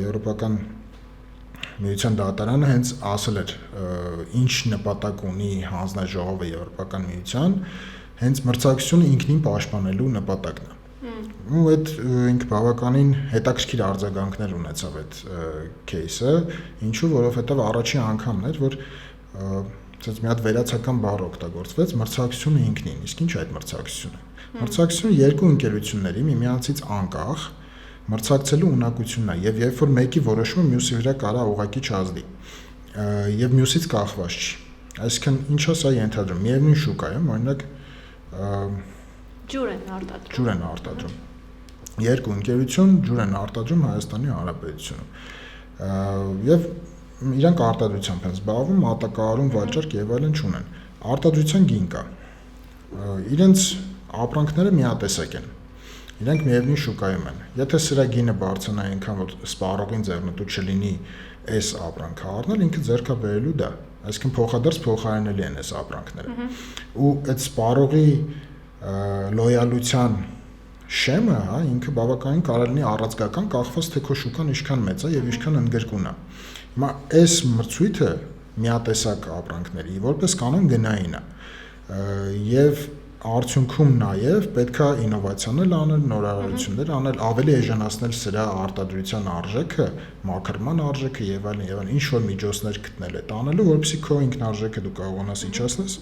S2: եվրոպական Միության դատարանը հենց ասել էր ինչ նպատակ ունի հանձնաժողովը Եվրոպական միության, հենց մրցակցությունը ինքնին պաշտպանելու նպատակն է։ Ու այդ ինքը բավականին հետաքրքիր արձագանքներ ունեցավ այդ кейսը, ինչու որովհետև առաջին անգամն էր, որ ասած մի հատ վերացական բառ օգտագործվեց մրցակցությունը ինքնին։ Իսկ ինչ է այդ մրցակցությունը։ Մրցակցությունը երկու ընկերությունների միմյանցից անկախ մրցակցելու ունակությունն է եւ երբ որ մեկի որոշումը մյուսի վրա կարա ուղակի չազդի եւ մյուսից կախված չի այսինքն ինչա սա ենթադրում միևնույն շուկայում օրինակ
S1: ջուր են արտադրում
S2: երկու ընկերություն ջուր են արտադրում Հայաստանի Հանրապետությունում եւ իրանք արտադրությամբ են զբաղվում մատակարարում վաճառք եւ այլն չունեն արտադրության գին կա իրենց ապրանքները միատեսակ են Իրենք միևնույն շուկայում են։ Եթե սրա գինը բարձրանա այնքան, որ սպառողին ձեռնտու չլինի այս ապրանքը առնել, ինքը ձեռքա բերելու դա։ Այսինքն փոխադարձ փոխարինելի են այս ապրանքները։ Ու այդ սպառողի լոյալության շեմը, հա, ինքը բավականին կարող լինի առանցքական կախված թե քո շուկան ինչքան մեծ է եւ ինչքան ընդգրկուն է։ Հիմա այս մրցույթը միատեսակ ապրանքների որպես կանոն գնային է։ Եվ արդյունքում նաև պետքա ինովացիաներ անել, նորարարություններ անել, ավելի էժանացնել սրա արտադրության արժեքը, մաքրման արժեքը եւ այլն, ինչ որ միջոցներ գտնել այդ անելու, որովհետեւ քո ինքնարժեքը դու կարողանաս իջացնես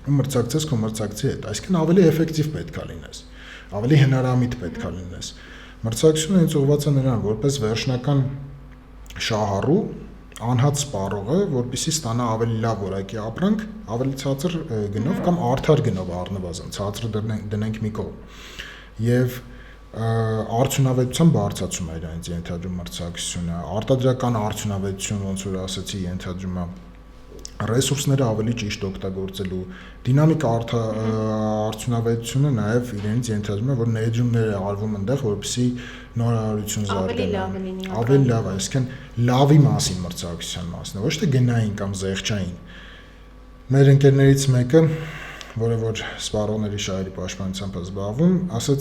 S2: ու մրցակցես քո մրցակցի հետ, այսինքն ավելի էֆեկտիվ պետքա լինես, ավելի հնարամիտ պետքա լինես։ Մրցակցությունը հենց ուղղված է նրան, որպես վերջնական շահառու անհատ սպառողը, որպեսզի ստանա ավելի լավ որակի ապրանք, ավելի ցածր գնով կամ արդար գնով առնվազն, ցածր դնենք մի կողմ։ Եվ արդյունավետության բարձրացում է իրենց ենթադրում մրցակցությունը, արտադրական արդյունավետություն, ոնց որ ասացի, ենթադրում է ռեսուրսները ավելի ճիշտ օգտագործելու, դինամիկ արդյունավետությունը նաև իրենց ենթադրում է, որ ներդրումներ է արվում այնտեղ, որպեսզի նորարարություն զարգանա, ավելի լավ, այսինքն լավի մասին մրցակցության մասն է, ոչ թե գնային կամ զեղչային։ Մեր ընկերներից մեկը, որը որ սպառողների շահերի պաշտպանությամբ է զբաղվում, ասաց,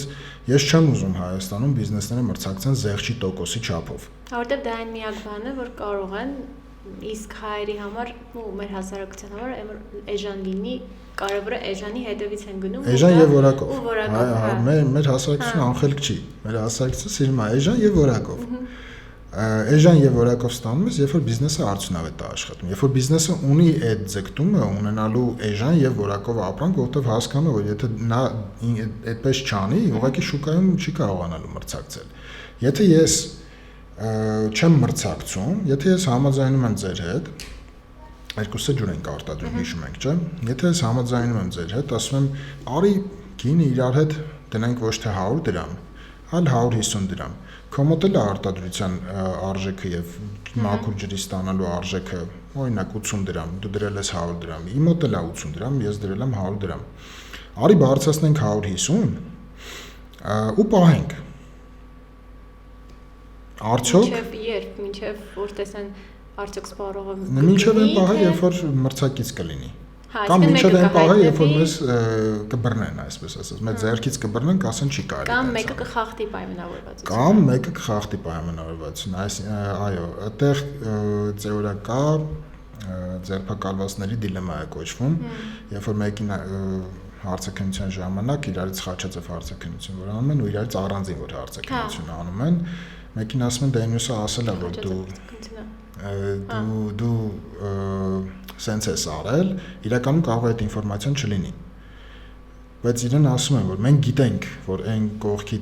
S2: ես չեմ ուզում Հայաստանում բիզնեսները մրցակցեն զեղչի տոկոսի չափով։
S1: Որտեւ դա այն միակ բանն է, որ կարող են իսկ հայերի համար ու մեր հասարակության համար էժան լինի, կարևորը էժանի հետևից են գնում
S2: էժան եւ որակով։ Մեր հասարակությունը անխելք չի։ Մեր հասարակությունը սիրում է էժան եւ որակով։ Էժան եւ որակով ստանում ես, երբ որ բիզնեսը արդյունավետ է աշխատում։ Երբ որ բիզնեսը ունի այդ ձգտումը ունենալու էժան եւ որակով ապրանք, որտեղ հասկանում է, որ եթե նա այդպես չանի, ուղղակի շուկայում չի կարողանալու մրցակցել։ Եթե ես չեմ մրցակցում, եթե ես համաձայնում եմ ձեր հետ, երկուսը ջուր ենք արտադրում, հիշում ենք, չէ՞։ Եթե ես համաձայնում եմ ձեր հետ, ասում եմ, արի գինը իրար հետ դնենք ոչ թե 100 դրամ, այլ 150 դրամ։ Քո մոտ էլ արտադրության արժեքը եւ մաքուր ջրի ստանալու արժեքը, օրինակ 80 դրամ, դու դրել ես 100 դրամ, իմ մոտ էլ է 80 դրամ, ես դրել եմ 100 դրամ։ Արի բարձրացնենք 150 ու պահենք։ Արդյոք
S1: մինչև որ տեսան արդյոք սպառողը
S2: մինչև այն պահը, երբ որ մրցակից կլինի։ Կամ մինչև այն պահը, երբ որ մեզ կբռնեն, այսպես ասած, մեծ ձեռքից կբռնեն, կասեն չի կարելի։
S1: Կամ մեկը կխախտի պայմանավորվածություն։
S2: Կամ մեկը կխախտի պայմանավորվածություն, այո, այդտեղ թեորիակա ձերբակալվածների դիլեմա է կոչվում, երբ որ մեկին հարցաքննության ժամանակ իրարից խաչաձև հարցաքննություն որ անում են ու իրարից առանձին որ հարցաքննություն անում են, մեկին ասում են Դենյուսը ասել է որ դու սենց ես արել, իրականում կարող է այդ ինֆորմացիան չլինի։ Բայց իրեն ասում են, որ մենք գիտենք, որ այն կողքի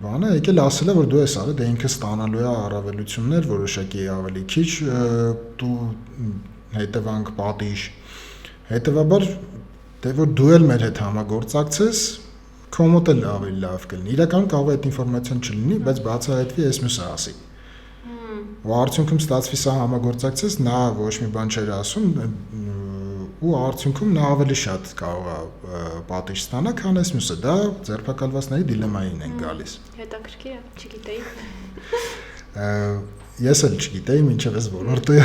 S2: բանը եկել ասել է, որ դու ես արել, դե ինքը ստանալու է առավելություններ, որոշակի ավելի քիչ դու հետևանք պատիժ։ Հետևաբար դե որ դու էլ մեր հետ համագործակցես, քո մոտ էլ ավելի լավ կլինի։ Իրականում կարող է այդ ինֆորմացիան չլինի, բայց բացահայտվի այս մյուսը ասի։ Ու արդյունքում ստացվի սա համագործակցես, նա ոչ մի բան չէր ասում ու արդյունքում նա ավելի շատ կարող է պատիժ ստանա, քան այս մյուսը, դա ձերբակալվածների դիլեմային են գալիս։
S1: Հետաքրքիր է, չգիտեի։
S2: Ես էլ չգիտեի, մինչև այս ոլորտը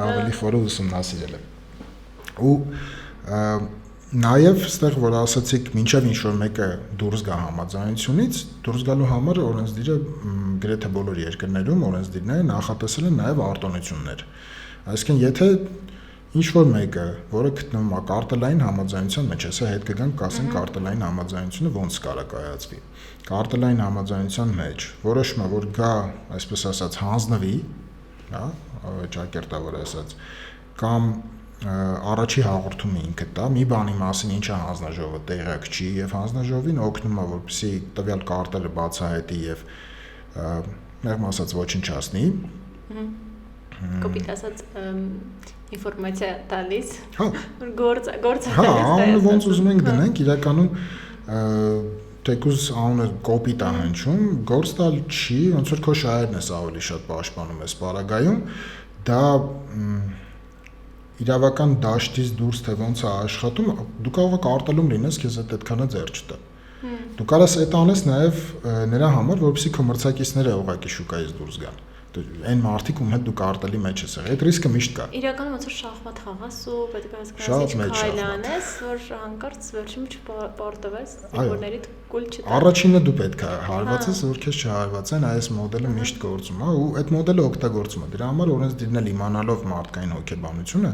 S2: ավելի խորը ուսումնասիրել եմ։ Ու նաև այստեղ որ ասացիք, մինչև ինչ որ մեկը դուրս գա համաձայնությունից, դուրս գալու համար օրենսդիրը գրեթե բոլոր երկրներում օրենսդիրները նախատեսել են նաև արտոնություններ։ Այսինքն, եթե ինչ որ մեկը, որը գտնվում է կարտելային համաձայնության մեջ, հեսա հետ կգանք, կասենք կարտելային համաձայնությունը ոնց կարա կայացվի։ Կարտելային համաձայնության մեջ որոշումը որ գա, այսպես ասած, հանձնվի, հա, ճակերտավոր ասած, կամ առաջի հաղորդումը ինքը տա մի բանի մասին ինչը հանձնաժողովը տեղյակ չի եւ հանձնաժողովին օգնում է որպեսզի տվյալ կարտելը բացահայտի եւ մեղմ ասած ոչնչացնի
S1: կոպիտ ասած ինֆորմացիա տալիս
S2: հա
S1: գործ
S2: հա անունը ոնց ուզում ենք դնենք իրականում թեկուզ անունը կոպիտ է հնչում գործ տալ չի ոնց որ քո շահերն ես ավելի շատ պաշտպանում ես պարագայում դա իրավական դաշտից դուրս թե ոնց է աշխատում, դու կարող ես կարտելում լինես, քեզ այդքանը ձեռ չտա։ Դու կարաս այդ անես նաև նրա համար, որպեսզի քո մրցակիցները ուղղակի շուկայից դուրս գան։ Այն մարդիկ ում հետ դու կարտելի մեջ ես եղել, այդ ռիսկը միշտ կա։
S1: Իրականում ոնց որ շախմատ խաղաս ու պետք է հասկանաս քայլանես, որ հանկարծ վերջում չպարտվես, որներիդ կուլ չտա։
S2: Առաջինը դու պետք է հարվածես, որ քեզ չհարվածեն, այս մոդելը միշտ գործում է ու այդ մոդելը օգտագործում է։ Դրա համար օրենսդիրն էլ իմանալով մարդկային հոգեբանությունը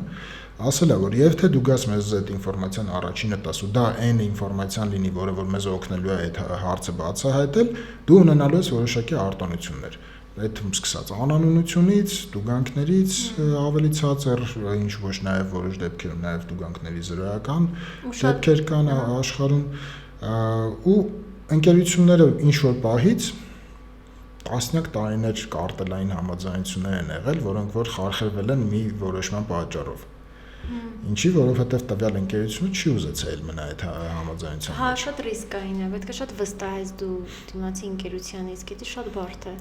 S2: ասել է, որ եւ թե դու գաս մեզ այդ ինֆորմացիան առաջինը տաս ու դա այն ինֆորմացիան լինի, որը որ մեզ օգնելու է այդ հարցը բացահայտել, դու ունենալու ես որոշակի արտոնություններ։ Այդ սկսած անանունությունից, դուգանքներից ավելի ցածր, ինչ ոչ նաև որոշ դեպքերում նաև դուգանքների զրոյական դեպքեր կան աշխարհում ու ընկերությունները ինչ որ պահից տասնյակ տարիներ կարտելային համաձայնություններ են եղել, որոնք որ խարխրվել են մի որոշման պատճառով։ Ինչի, որովհետև տվյալ ընկերությունը չի ուզեցել մնա այդ համաձայնության մեջ։
S1: Հա, շատ ռիսկային է, պետք է շատ վստահես դու դիմացի ընկերությանից, գիտի շատ բարդ է։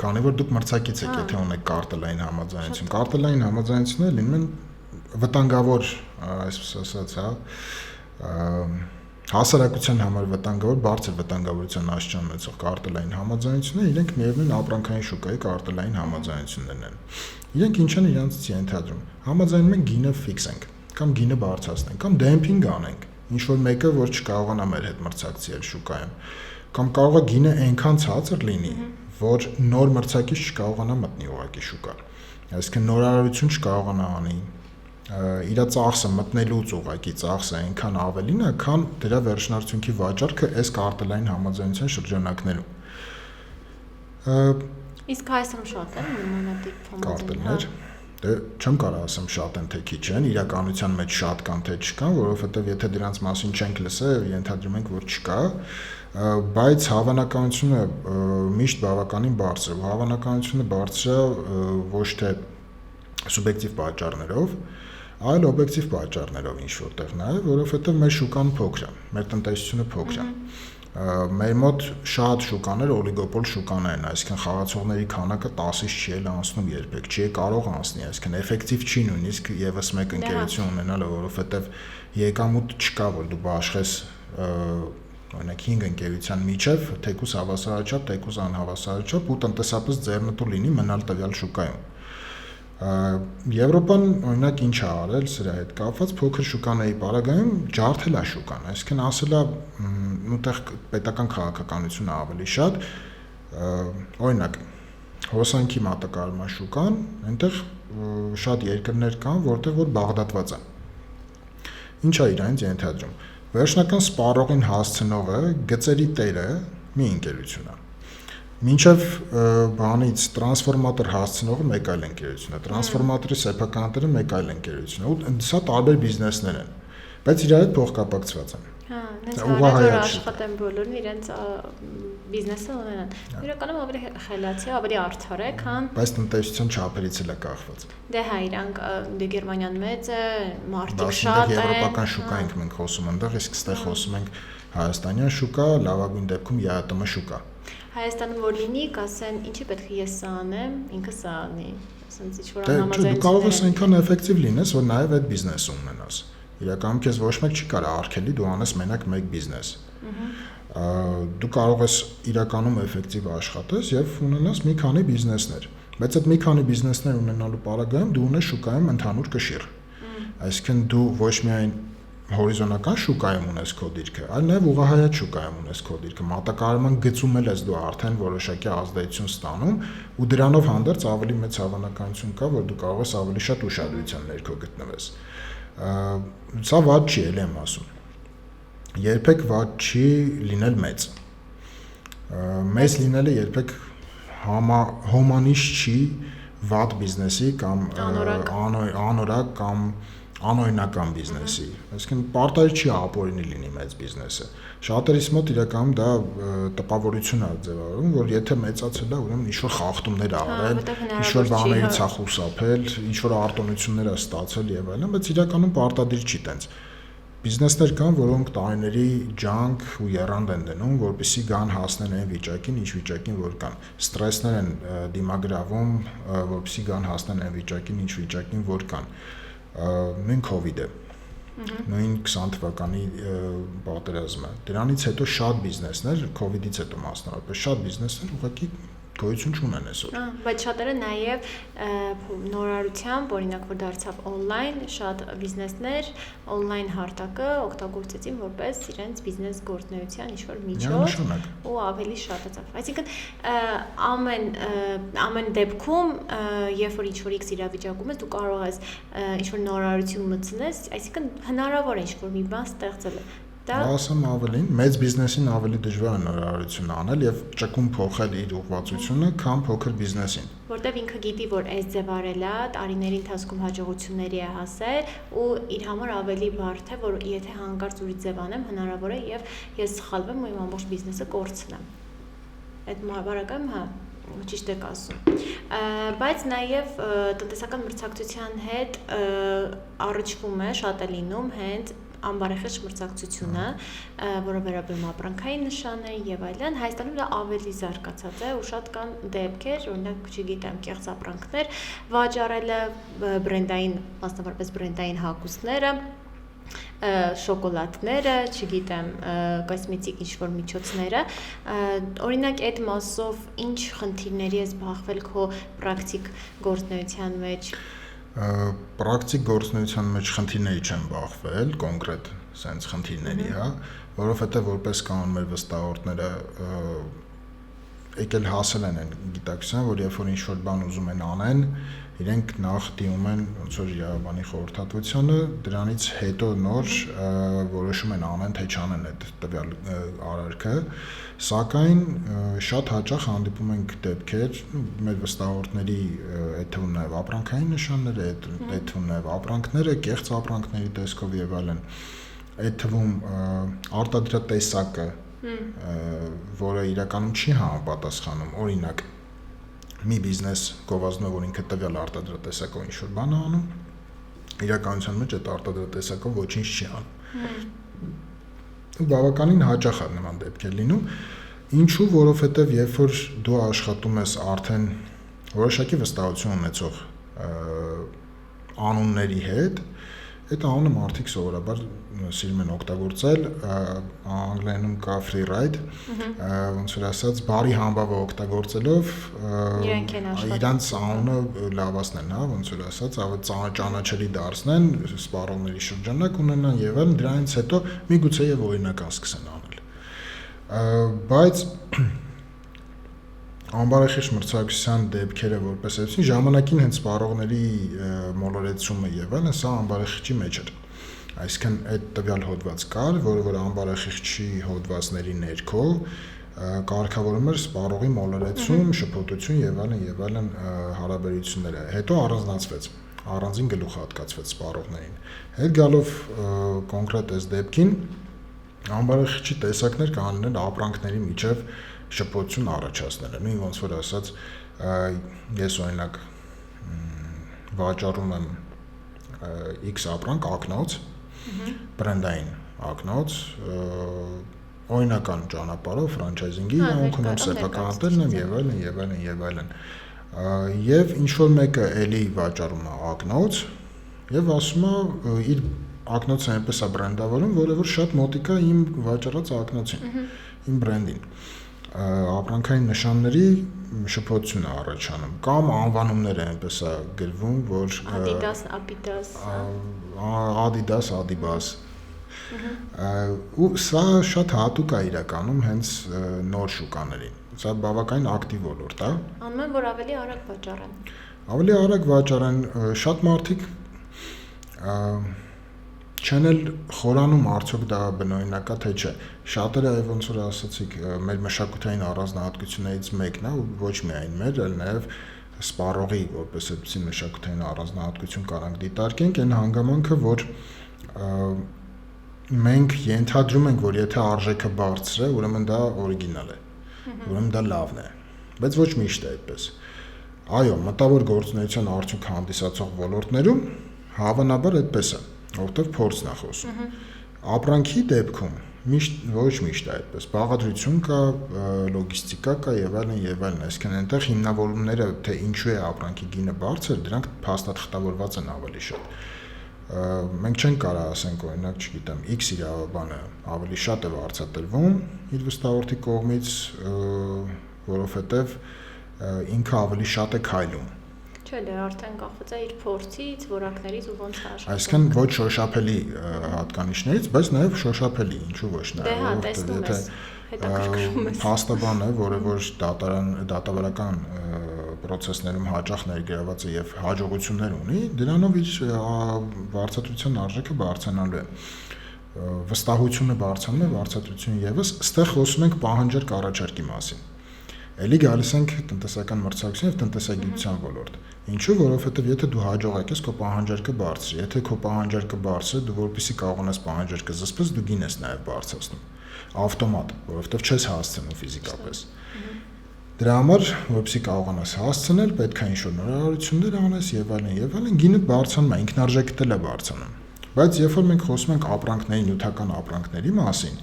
S2: Քանի որ դուք մրցակից եք, եթե ունեք կարտելային համաձայնություն, կարտելային համաձայնությունները լինում են վտանգավոր, այսպես ասած, հա, հասարակության համար վտանգավոր, բարձր վտանգավորության աստիճան ունեցող կարտելային համաձայնությունները, իրենք միևնույն ապրանքային շուկայի կարտելային համաձայնություններն են։ Իրենք ինչ են իրանց ենթադրում։ Համաձայնում են գինը ֆիքսենք, կամ գինը բարձրացնենք, կամ դեմփինգ անենք, ինչ որ մեկը որ չկարողանա մեր հետ մրցակցել շուկայում, կամ կարող է գինը այնքան ցածր լինի, որ նոր մրցակից չկարողանա մտնի ուղղակի շուկա։ Այսինքն նորարարություն չկարողանա անի, իր ծախսը մտնելուց ուղղակի ծախսը այնքան ավելին է, քան դրա վերջնարդյունքի վաճառքը այս կարտելային համաձայնության շրջանակներում։
S1: Իսկ Հայաստանում շատ են նմանատիպ
S2: կարտելներ։ Դե չեմ կարող ասեմ շատ են թե քիչ են, իրականության մեջ շատ կան թե չկան, որովհետև եթե դրանց մասին չենք լսել, ենթադրում ենք, որ չկա, բայց հավանականությունը միշտ բավականին բարձր է։ Հավանականությունը բարձր է ոչ թե սուբյեկտիվ պատճառներով, այլ օբյեկտիվ պատճառներով ինչ որտեղ նաև, որովհետև մեր շուկան փոքր է, մեր տնտեսությունը փոքր է։ Մեր մոտ շատ շուկաներ օլիգոպոլ շուկաներ են, այսինքն խաղացողների քանակը 10-ից չի էլ անցնում երբեք, չի կարող անցնի, այսինքն էֆեկտիվ չի նույնիսկ եւս մեկ ընկերություն ունենալը, որովհետև եկամուտ չկա, որ դու բաշխես օրինակ 5 ընկերության միջև, թեկուզ հավասարաչափ, թեկուզ անհավասարաչափ ու տնտեսապես ձեռնտու լինի մնալ տվյալ շուկայում։ Եվրոպան օրինակ ինչ է արել սրա հետ կապված փոքր շուկաների պարագայում ջարդել է շուկան, այսինքն ասել է ուտեղ պետական քաղաքականությունը ավելի շատ, օրինակ հոսանքի մատակարարման շուկան, այնտեղ շատ երկրներ կան, որտեղ որ բաղդատված է։ Ինչ է իրանց ենթադրում։ Վերջնական սպառողին հասցնողը գծերի տերը մի ընկերություն է։ Մինչև բանից տրանսֆորմատոր հասցնողը մեկ այլ ընկերություն է, տրանսֆորմատորի սեփականատերը մեկ այլ ընկերություն է, ու սա տարբեր բիզնեսներ են, բայց իրար հետ փոխկապակցված են։
S1: Հա, նենց հարաբեր աշխատեն բոլորն իրենց բիզնեսը ունենան։ Իրականում ավելի խելացի, ավելի արդար է, քան
S2: բայց տնտեսության չափերից էլ է կախված։
S1: Դե հա, իրանք դե Գերմանիան մեծ է, մարդիկ շատ են։
S2: Եվրոպական շուկա ենք մենք խոսում այնտեղ, իսկ այստեղ խոսում ենք հայաստանյան շուկա, լավագույն դեպքում ԵԱՏՄ շուկա։
S1: Հայաստանում որ լինի, կասեն, ինչի պետք է ես սա անեմ, ինքը սա անի։ Ասենց ինչ-որ
S2: անհամաձայնություն։ Դու կարող ես այնքան էֆեկտիվ լինես, որ նաև այդ բիզնեսը ունենաս։ Իրականում քեզ ոչ մեկ չի կարող արգելի, դու անես մենակ մեկ բիզնես։ Դու կարող ես իրականում էֆեկտիվ աշխատես եւ ունենաս մի քանի բիզնեսներ, բայց այդ մի քանի բիզնեսներ ունենալու պարագայում դու ունես շուկայում ընդհանուր կշիռ։ Այսինքն դու ոչ միայն հորիզոնական շուկայում ունես քո դիրքը, այլ նաև ուղղահայաց շուկայում ունես քո դիրքը, մատակարարման գծում ես դու արդեն որոշակի ազդեցություն ստանում, ու դրանով հանդերձ ավելի մեծ հավանականություն կա, որ դու կարող ես ավելի շատ ուշադրության ներքո գտնվես։ Սա վատ չի, ելի եմ ասում։ Երբեք վատ չի լինել մեծ։ Մեծ լինելը երբեք հոմանիշ չի վատ բիզնեսի կամ անորակ կամ անօրինական բիզնեսի, այսինքն պարտադիր չի ապօրինի լինի մեծ բիզնեսը։ Շատերիս մոտ իրականում դա տպավորություն է ձևավորում, որ եթե մեծացել է, ուրեմն ինչ-որ խախտումներ ա արել, ինչ-որ բաներից ա խուսափել, ինչ-որ արտոնություններ ա ստացել եւ այլն, բայց իրականում պարտադիր չի տենց։ Բիզնեսներ կան, որոնք տարիների ջանք ու եռանդ են դնում, որպեսզի գան հասնեն այն վիճակին, ինչ վիճակին որ կան։ Ստրեսներ են դիմագրավում, որպեսզի գան հասնեն այն վիճակին, ինչ վիճակին որ կան։ Նույն COVID-ը, նույն 20 թվականի պատերազմը։ Դրանից հետո շատ բիզնեսներ, COVID-ից հետո մասնավորապես շատ բիզնեսներ ուղղակի գոյություն չունեն այսօր։
S1: Բայց շատերը նաև նորարարությամբ, օրինակ որ դարձավ on-line, շատ բիզնեսներ on-line հարթակը օգտագործեցին որպես իրենց բիզնես գործունեության ինչ-որ միջոց ու ավելի շատացավ։ Այսինքն ամեն դեպքում, երբ որ ինչ-որ X իրավիճակում ես, դու կարող ես ինչ-որ նորարարություն մտցնես, այսինքն հնարավոր է ինչ-որ մի բան ստեղծել։
S2: Ասեմ ավելին, մեծ բիզնեսին ավելի դժվար է նորարարություն անել եւ ճկուն փոխել իր ուղղվածությունը, քան փոքր բիզնեսին։
S1: Որտեւ ինքը գիտի, որ այս ձև արել է, տարիների ընթացքում հաջողությունների է հասել ու իր համար ավելի բարդ է, որ եթե հանկարծ ուրիշ ձև անեմ, հնարավոր է եւ ես սխալվեմ ու իմ ամբողջ բիզնեսը կորցնեմ։ Այդ բարակայում հա ճիշտ եք ասում, բայց նաև տնտեսական մրցակցության հետ առնչվում է, շատ է լինում հենց անբարեխիղճ մրցակցությունը, որը վերաբերում ապրանքային նշաններին եւ այլն, Հայաստանում դա ավելի զարգացած է ու շատ կան դեպքեր, օրինակ, չգիտեմ, կեղծ ապրանքներ վաճառելը, բրենդային, մասնավորապես բրենդային հագուստները, շոկոլադները, չգիտեմ, կոսմետիկ ինչ-որ միջոցները, օրինակ այդ մասով ինչ խնդիրների ես բախվել քո պրակտիկ գործունեության մեջ։
S2: Պրակտիկ գործունեության մեջ խնդիրների չեմ բախվել, կոնկրետ սենց խնդիրների, հա, որովհետև որպես կանոն մեր վստահորդները եկել հասել են այն գիտակցության, որ երբ որ ինչ-որ բան ուզում են անեն, իրենք նախ դիմում են ոնց որ իրավաբանի խորհրդատվությանը, դրանից հետո նոր որոշում են անեն թե չանեն այդ տվյալ արարքը, սակայն շատ հաճախ հանդիպում ենք դեպքեր, մեր վստահորդների այդ թվում նաև ապրանքային նշանները, այդ թվում նաև ապրանքները, կեղծ ապրանքների տեսքով եւ այլն, այդ թվում արտադրատեսակը, որը իրականում չի համապատասխանում, օրինակ մի բիզնես գովազդում է, որ ինքը տվյալ արտադրատեսակով ինչ-որ բան է անում, իրականության մեջ այդ արտադրատեսակով ոչինչ չի անում։ Բավականին հաճախ է նման դեպքեր լինում, ինչու, որովհետև երբ որ դու աշխատում ես արդեն որոշակի վստահություն ունեցող անունների հետ, Այդ անունը մարդիկ սովորաբար սիրում են օգտագործել, անգլերենում կա free ride, ոնց որ ասած, բարի համբավը օգտագործելով իրանց անունը լավացնեն, հա, ոնց որ ասած, ավելի ճանաչելի դարձնեն, սպառողների շրջանակ ունենան եւ այլն, դրանից հետո միգուցե եւ օրինական սկսեն անել։ Բայց ամբարախիղճ մրցակցության դեպքերը որպես այդպեսին ժամանակին հենց սպառողների մոլորեցումը եւ այլն սա ամբարախիղճի մեջ էր։ Այսինքն այդ տվյալ հոդված կար, որը ամբարախիղճի հոդվածների ներքո կարգավորում էր սպառողի մոլորեցում, շփոթություն եւ այլն հարաբերությունները։ Հետո առանձնացվեց, առանձին գլուխ հատկացվեց սպառողներին։ Հետ գալով կոնկրետ այս դեպքին ամբարախիղճի տեսակներ կանոնել ապրանքների միջև շփոթություն առաջացնելը, նույն ոնց որ ասած, ես օրինակ վաճառում եմ X ապրանք ակնոց, բրենդային ակնոց, օրինական ճանապարհով ֆրանչայզինգի իրավունք ունեմ, սեփականատերն եմ եւ այլն։ Եվ ինչ որ մեկը էլի վաճառում է ակնոց եւ ասում է իր ակնոցը այնպես է բրենդավորում, որը որ շատ մոտիկ է իմ վաճառած ակնոցին, իմ բրենդին։ Ապրանքային նշանների շփոթություն է առաջանում կամ անվանումները այնպես է գրվում, որ Adidas, Adibas։ Ու սա շատ հատուկ է իրականում հենց նոր շուկաներին։ Սա բավականին ակտիվ ոլորտ է։
S1: Անում են, որ ավելի արագ վաճառեն։
S2: Ավելի արագ վաճառեն, շատ մարդիկ չեն էլ խորանում արդյոք դա բնօրինակ է թե չէ։ Շատերը ոնց որ ասացիք, մեր մշակութային առանձնահատկություններից մեկն է, ու ոչ միայն մեր, այլ նաև սպառողի որպես այդպիսի մշակութային առանձնահատկություն կարանք դիտարկենք, այն հանգամանքը, որ մենք ենթադրում ենք, որ եթե արժեքը բարձր է, ուրեմն դա օրիգինալ է, ուրեմն դա լավն է, բայց ոչ միշտ է այդպես։ Այո, մտավոր գործունեության արդյունք հանդիսացող ոլորտներում հավանաբար այդպես է, որտեղ փորձն է խոսում։ Ապրանքի դեպքում ոչ միշտ է այդպես։ Բաղադրություն կա, լոգիստիկա կա եւ այլն, այսինքն այնտեղ հիմնավորումները, թե ինչու է ապրանքի գինը բարձր, դրանք փաստաթղթավորված են ավելի շատ։ Մենք չենք կարող ասենք օրինակ, չգիտեմ, X իրավաբանը ավելի շատ է վարձատրվում իր վստահորդի կողմից, որովհետեւ ինքը ավելի շատ է քայլում։
S1: Չէ, դա արդեն կախված է իր փորձից, որակներից ու ոնց է աշխատում։
S2: Այսինքն ոչ շոշափելի հատկանիշներից, բայց նաև շոշափելի, ինչու ոչ
S1: նաև։ Դե հա, տեսնում ես, հետաքրքրում ես։
S2: Փաստաբան է, որը որ դատավարական process-ներում հաճախ ներգրաված է եւ հաջողություններ ունի, դրանով իր վարձատրության արժեքը բարձրանալու է։ Վստահությունը բարձրանում է, վարձատրությունը եւս, այստեղ խոսում ենք պահանջարկ առաջարկի մասին։ Էլի գալիս ենք տնտեսական մրցակցության եւ տնտեսագիտության ոլորտ։ Ինչու՞, որովհետեւ եթե դու հաջողակ ես, քո պահանջարկը բարձր է, եթե քո պահանջարկը բարձր է, դու որպեսզի կարողանաս պահանջարկը զսպես, դու գին ես նաեւ բարձրացնում։ Ավտոմատ, որովհետեւ չես հասցնում ֆիզիկապես։ Դրա համար, որպեսզի կարողանաս հասցնել, պետք է ինչ-որ նորարարություններ անես եւ այլն, գինը բարձրանում է, ինքնարժեքդ էլ է բարձրանում։ Բայց երբ որ մենք խոսում ենք ապրանքների, նյութական ապրանքների մասին,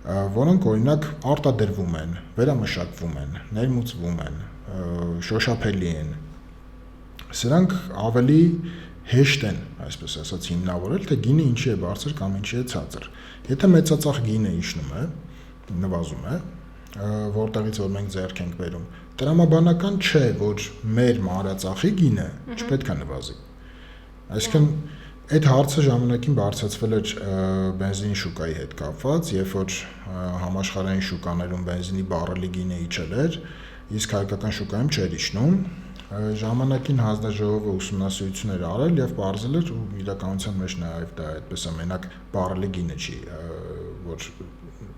S2: որոնք օրինակ արտադրվում են, վերամշակվում են, ներմուծվում են, շոշափելի են, սրանք ավելի հեշտ են, այսպես ասած, հիմնավորել, թե գինը ինչի է բարձր կամ ինչի է ցածր։ Եթե մեծածախ գինը իջնում է, նվազում է, որտեղից որ մենք ձեռք ենք բերում, տրամաբանական չէ, որ մեր մանրածախի գինը չպետք է նվազի։ Այսինքն այդ հարցը ժամանակին բարձրացվել էր բենզինի շուկայի հետ կապված, երբ որ համաշխարհային շուկաներում բենզինի բառելի գինը իջել էր, իսկ հայկական շուկայում չէր իջնում, ժամանակին հանձնաժողովը ուսումնասիրություն էր արել եւ պարզել էր ու իրականության մեջ նաեւ դա այդպես է, մենակ բառելի գինը չի, որ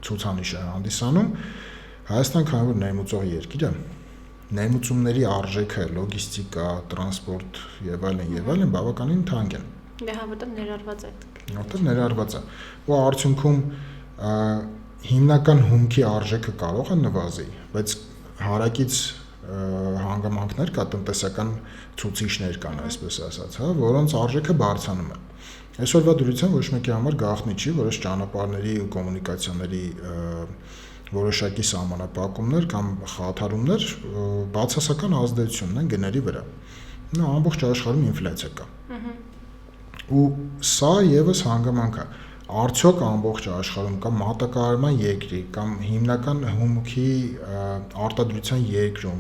S2: ցուցանիշ է հանդիսանում։ Հայաստան քանի որ ներմուծող երկիր է, ներմուծումների արժեքը, լոգիստիկա, տրանսպորտ եւ այլն բավականին թանկ են։
S1: Դե հա, որտեղ ներառված է։
S2: Որտեղ ներառված է։ Ու արդյունքում հիմնական հումքի արժեքը կարող է նվազի, բայց հարակից հանգամանքներ կա, տնտեսական ցուցիչներ կան, այսպես ասած, հա, որոնց արժեքը բարձրանում է։ Այսօրվա դրությամբ ոչ մեկի համար գաղտնի չի, որոշ ճանապարհների ու կոմունիկացիաների որոշակի սահմանափակումներ կամ խաթարումներ բացասական ազդեցություն ունեն գների վրա։ Նա ամբողջ աշխարհում ինֆլյացիա կա։ Ու սա եւս հանգամանք է։ Արդյոք ամբողջ աշխարհում կամ մատակարարման երկրի կամ հիմնական հումքի արտադրության երկրում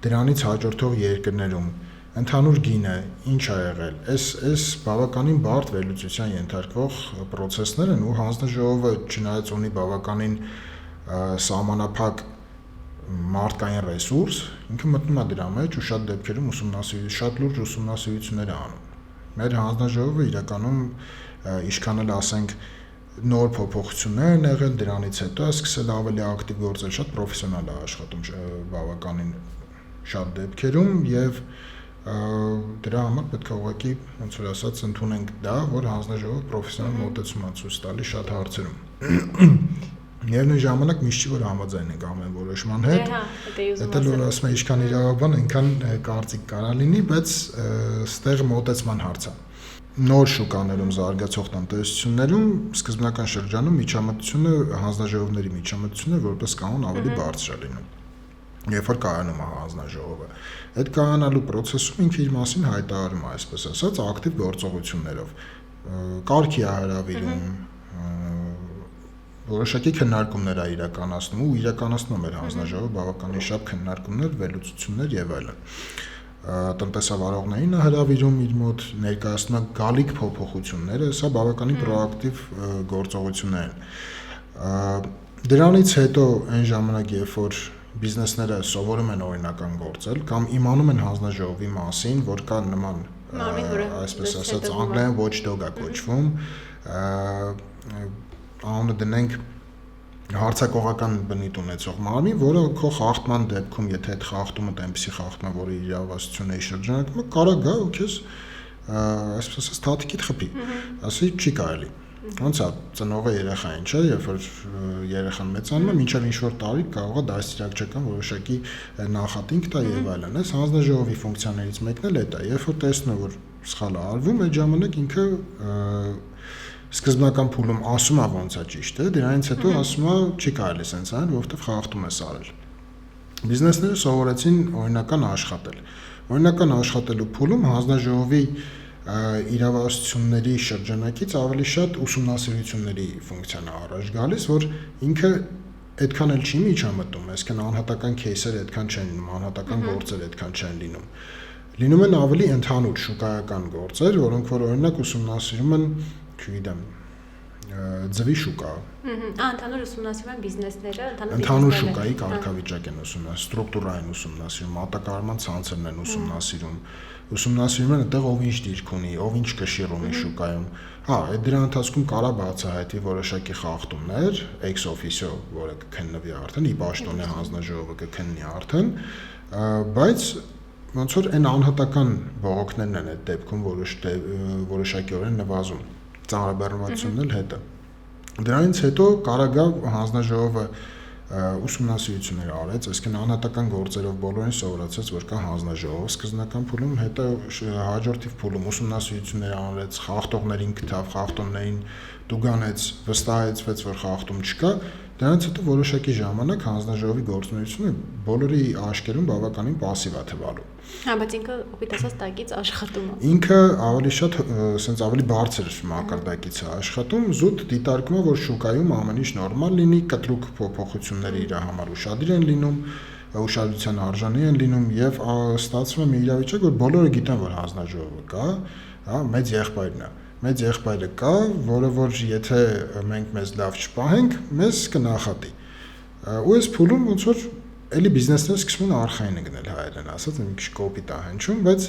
S2: դրանից հաջորդող երկրներում ընդհանուր գինը ինչ ա եղել։ Այս բավականին բարդ վերլուծության ենթարկվող process-ներ են ու հանձնաժողովը չնայած ունի բավականին սահմանափակ մարդկային ռեսուրս, ինքը մտնում է դրա մեջ ու շատ դեպքերում շատ լուրջ ուսումնասիրություններ է անում։ Մեր հանձնաժողովը իրականում ինչքան էլ ասենք նոր փոփոխություններ են եղել, դրանից հետո է սկսել ավելի ակտիվ գործել, շատ պրոֆեսիոնալ է աշխատում բավականին շատ դեպքերում եւ դրա համար պետք է ուղղակի ոնց որ ասած ընդունենք դա, որ հանձնաժողովը պրոֆեսիոնալ մոտեցում է ցույց տալի շատ հարցերում։ Միևնույն ժամանակ միշտ չի որ համաձայն ենք ամեն որոշման հետ։ Դա որ ասում եմ ինչքան իրավաբան, այնքան կարծիք կարա լինի, բայց ստեղ մոտեցման հարց է։ Նոր շուկաներում զարգացող տնտեսություններում սկզբնական շրջանում միջամտությունը հանձնաժողովների միջամտությունը որպես կանոն ավելի բարձր է լինում։ Երբ որ կայանում է հանձնաժողովը, այդ կայանալու process-ում ինքը իր մասին հայտարարում է, այսպես ասած, ակտիվ գործողություններով։ Կարգի է հրավիրում, որոշակի քննարկումներ է իրականացնում ու իրականացնում է մեր հանձնաժողովը բավականին շատ քննարկումներ, վերլուծություններ եւ այլն։ Տնտեսավարողներին է հրավիրում իր մոտ, ներկայացնում է գալիք փոփոխությունները, սա բավականին պրոակտիվ գործողություններ են։ Դրանից հետո այն ժամանակ, երբ որ բիզնեսները սովորում են օրինական գործել կամ իմանում են հանձնաժողովի մասին, որ կա նման, այսպես ասած, անգլերեն watchdog է կոչվում, անունը դնենք հարցակողական բնույթ ունեցող մարմին, որը քո խախտման դեպքում, եթե այդ խախտումը այնպեսի խախտում է, որը իրավասությունների շրջանակում է, կարող գա ու քեզ, այսպես ասած, թաթիկիդ խփի, ասի չի կարելի։ Ոնց է ծնողը երեխային, չէ, երբ որ երեխան մեծանում է, մինչև ինչ-որ տարի կարող է դաստիարակչական որոշակի նախատինք տա եւ այլն։ Այս հանձնաժողովի ֆունկցիաներից մեկն էլ է դա, երբ որ տեսնում է, որ սխալ է արվում, այդ ժամանակ ինքը սկզբնական փուլում ասում է ոնց է ճիշտ է, դրանից հետո ասում է չի կարելի սենց անել, որովհետև խախտում է արել։ Բիզնեսները սովորեցին օրինական աշխատել։ Օրինական աշխատելու փուլում հանձնաժողովի իրավասությունների շրջանակից ավելի շատ ուսումնասիրությունների ֆունկցիան է առաջ գալիս, որ ինքը այդքան էլ չի միջամտում, այսինքն անհատական кейսերը այդքան չեն լինում, անհատական գործեր այդքան չեն լինում։ Լինում են ավելի ընդհանուր շուկայական գործեր, որոնք որ օրինակ ուսումնասիրում են, չգիտեմ, ձվի շուկա։
S1: Ընդհանուր ուսումնասիրում են բիզնեսները,
S2: ընդհանուր շուկայի կարգավիճակ են ուսումնասիրում, ստրուկտուրային ուսումնասիրում, մատակարարման ցանցերն են ուսումնասիրում, ուսումնասիրում են այդտեղ ով ինչ դիրք ունի, ով ինչ կշիռ ունի շուկայում։ Հա, այդ դրա ընթացքում կարա բացահայտվի որոշակի խախտումներ, ex officio, որը կքննվի արդեն, ի պաշտոնե հանձնաժողովը կքննի արդեն, բայց ոնց որ այն անհատական բողոքներն են այդ դեպքում որոշակիորեն նվազում, ծանրաբեռնվածությունն էլ հետը։ Դրանից հետո կարա գա հանձնաժողովը ուսումնասիրություններ արեց, այսինքն անհատական գործերով բոլորին սովորացած, որ կա հանձնաժողով սկզբնական փուլում, հետո հաջորդիվ փուլում ուսումնասիրություններ արեց, խախտողներին գտավ, խախտողներին դուգանեց, վստահեցվեց, որ խախտում չկա, դրանից հետո որոշակի ժամանակ հանձնաժողովի գործունեությունը բոլորի աշկերում բավականին пассив է թվալու։
S1: Հա, բայց ինքը ուղիղ ասած տակից աշխատում է։
S2: Ինքը ավելի շատ սենց ավելի բարձր մակարդակից է աշխատում, զուտ դիտարկում է, որ շուկայում ամեն ինչ նորմալ լինի, կտրուկ փոփոխությունները իր համար ուշադիր են լինում, ուշադրության արժանի են լինում եւ ստացվում է մի իրավիճակ, որ բոլորը գիտեն, որ հանձնաժողովը կա, հա, մեծ եղբայրն է։ Մեծ եղբայրը կա, որը որ եթե մենք մեզ լավ չպահենք, մեզ կնախատի։ Ու այս փուլում ոնց որ էլի բիզնեսները սկսում են արխային գնել հայերեն ասած, մի քիչ կոպիտ է հնչում, բայց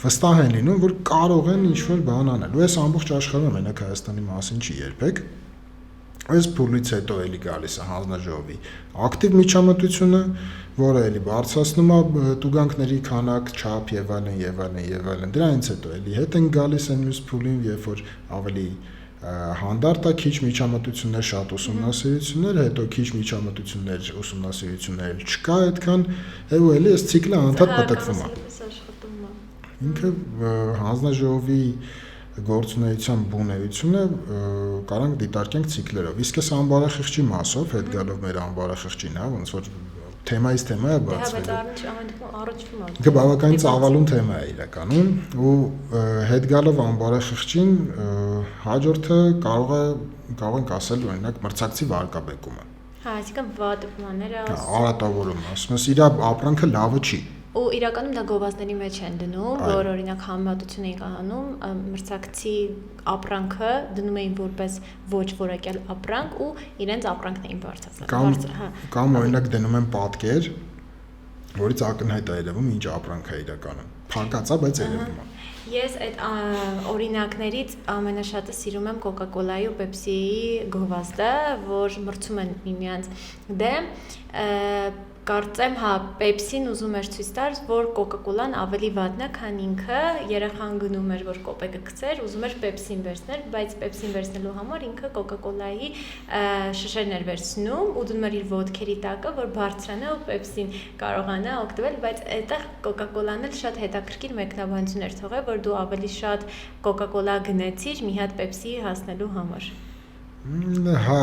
S2: վստահ են լինում, որ կարող են ինչ-որ բան անել։ Ու այս ամբողջ աշխարհում մենակ Հայաստանի մասին չի երբեք։ Այս փուլից հետո էլի գալիս է հանձնաժողովի ակտիվ միջամտությունը, որը էլի բարձրացնում է տուգանքների քանակ, չափ եւ այլն եւ այլն եւ այլն։ Դրանից հետո էլի հետ են գալիս այն մյուս փուլին, երբ որ ավելի հանդարտ է, քիչ միջամտություններ, շատ ուսումնասիրություններ, հետո քիչ միջամտություններ, ուսումնասիրություններ չկա այդքան, ու էլի այս ցիկլը անդադ պատկվում է։ Ինքը հանձնաժողովի գործունեության բունեությունը կարանք դիտարկենք ցիկլերով։ Իսկ այս անբարեխիղճի մասով, հետ գալով մեր անբարեխիղճին, հա, ոնց որ թեմայից թեմա է
S1: Դե
S2: բացվել։
S1: բայց առաջվում է։
S2: Ինքը բավականին ծավալուն թեմա է իրականում ու հետ գալով ամբարախղճին հաջորդը կարող ենք ասել օրինակ մրցակցի վարկաբեկումը։
S1: Հա, այսինքն վատ բաները
S2: Արատավորում, ասում ես, իր ապրանքը լավը չի։
S1: Ու իրականում դա գովազդների մեջ են դնում, որ օրինակ համեմատություն էին անում մրցակցի ապրանքը դնում էին որպես ոչ որակյալ ապրանք ու իրենց ապրանքն էին բարձրացնում։
S2: Կամ օրինակ դնում են պատկեր, որից ակնհայտ է երևում ինչ ապրանք է իրականում։ Փակած է, բայց երևում է։
S1: Ես այդ օրինակներից ամենաշատը սիրում եմ Coca-Cola-ի ու Pepsi-ի գովազդը, որ մրցում են միմյանց դեմ, կարծեմ, հա, Pepsi-ն ուզում էր ցույց տալ, որ Coca-Cola-ն ավելի վատն է, քան ինքը, երեխան գնում էր, որ կոպեկը գցեր, ուզում էր Pepsi-ն վերցնել, բայց Pepsi-ն վերցնելու համար ինքը Coca-Cola-ի շշերն էր վերցնում ու դնում էր իր ոտքերի տակը, որ բարձրանա ու Pepsi-ն կարողանա օգտվել, բայց այդտեղ Coca-Cola-ն էլ շատ հետաքրքիր մեկնաբանություն էր թողել, որ դու ավելի շատ Coca-Cola գնեցիր մի հատ Pepsi-ի հասնելու համար։
S2: Հա,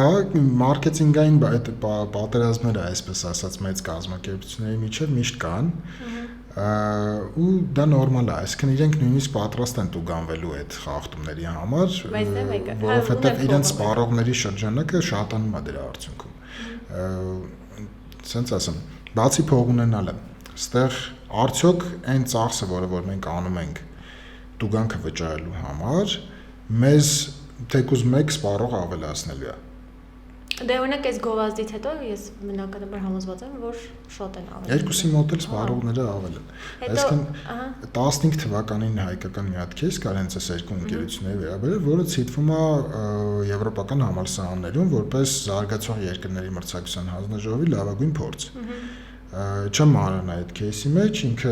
S2: մարքեթինգային այդ պատերազմները, այսպես ասած, մեծ կազմակերպությունների միջև միշտ կան։ Ու դա նորմալ է, այսինքն իրենք նույնիսկ պատրաստ են տուգանվելու այդ խախտումների համար, որովհետև իրենց սպառողների շրջանակը շատանում է դրա արդյունքում։ Սենց ասեմ, բացի փող ունենալը, ստեղ արդյոք այն ծախսը, որը մենք անում ենք տուգանքը վճարելու համար, մեզ թեկուզ մեկ սպառող ավելացնելու է։
S1: Դե օրինակ այս գովազդից հետո ես բնականաբար համոզված եմ, որ շատ են ավելի։
S2: Երկուսի մոտ էլ սպառողները ավել են։ Այսինքն 15 թվականին հայկական մի հատ քեյս կար հենց այս երկու ընկերությունների վերաբերյալ, որը ցիտվում է եվրոպական համալսարաններում որպես զարգացող երկրների մրցակցության հանձնաժողովի լավագույն փորձ։ Չեմ մարան այդ քեյսի մեջ, ինքը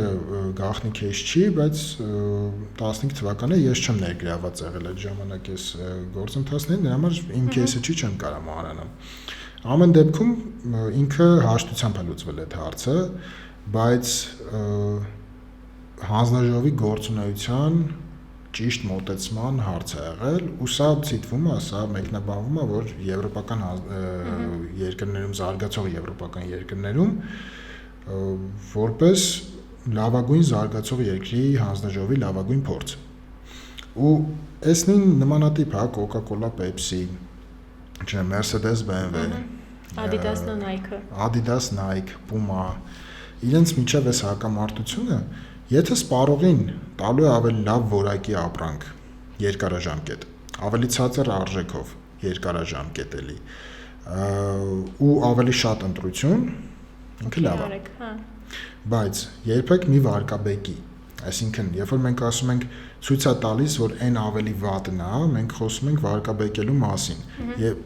S2: գաղտնի քեյս չի, բայց 15 թվականը ես չեմ ներգրաված եղել այդ ժամանակ այս գործընթացներին, դրա համար իմ քեյսը չի, չեմ կարող маրանալ։ Ամեն դեպքում ինքը հաշտությամբ է լուծվել այդ հարցը, բայց հանձնաժողովի գործունեության ճիշտ մոտեցման հարց է եղել, ու սա ցիտվում է, սա մեկնաբանվում է, որ եվրոպական երկրներում, զարգացող եվրոպական երկրներում որպես լավագույն զարգացող երկրի հանձնաժողովի լավագույն փորձ։ Ու այս նմանատիպ հա Coca-Cola, Pepsi, չնայած Mercedes, BMW, Adidas, Nike, Puma, իրենց միջև այս հակամարտությունը, եթե սպառողին տալու է ավելի լավ որակի ապրանք, երկարաժամկետ, ավելի ցածր արժեքով, երկարաժամկետ էլի, ու ավելի շատ ընտրություն, ինքը լավ է։ Բայց երբեք մի վարկաբեկի, այսինքն, երբ որ մենք ասում ենք ցույց է տալիս, որ այն ավելի վատն է, մենք խոսում ենք վարկաբեկելու մասին։ Եվ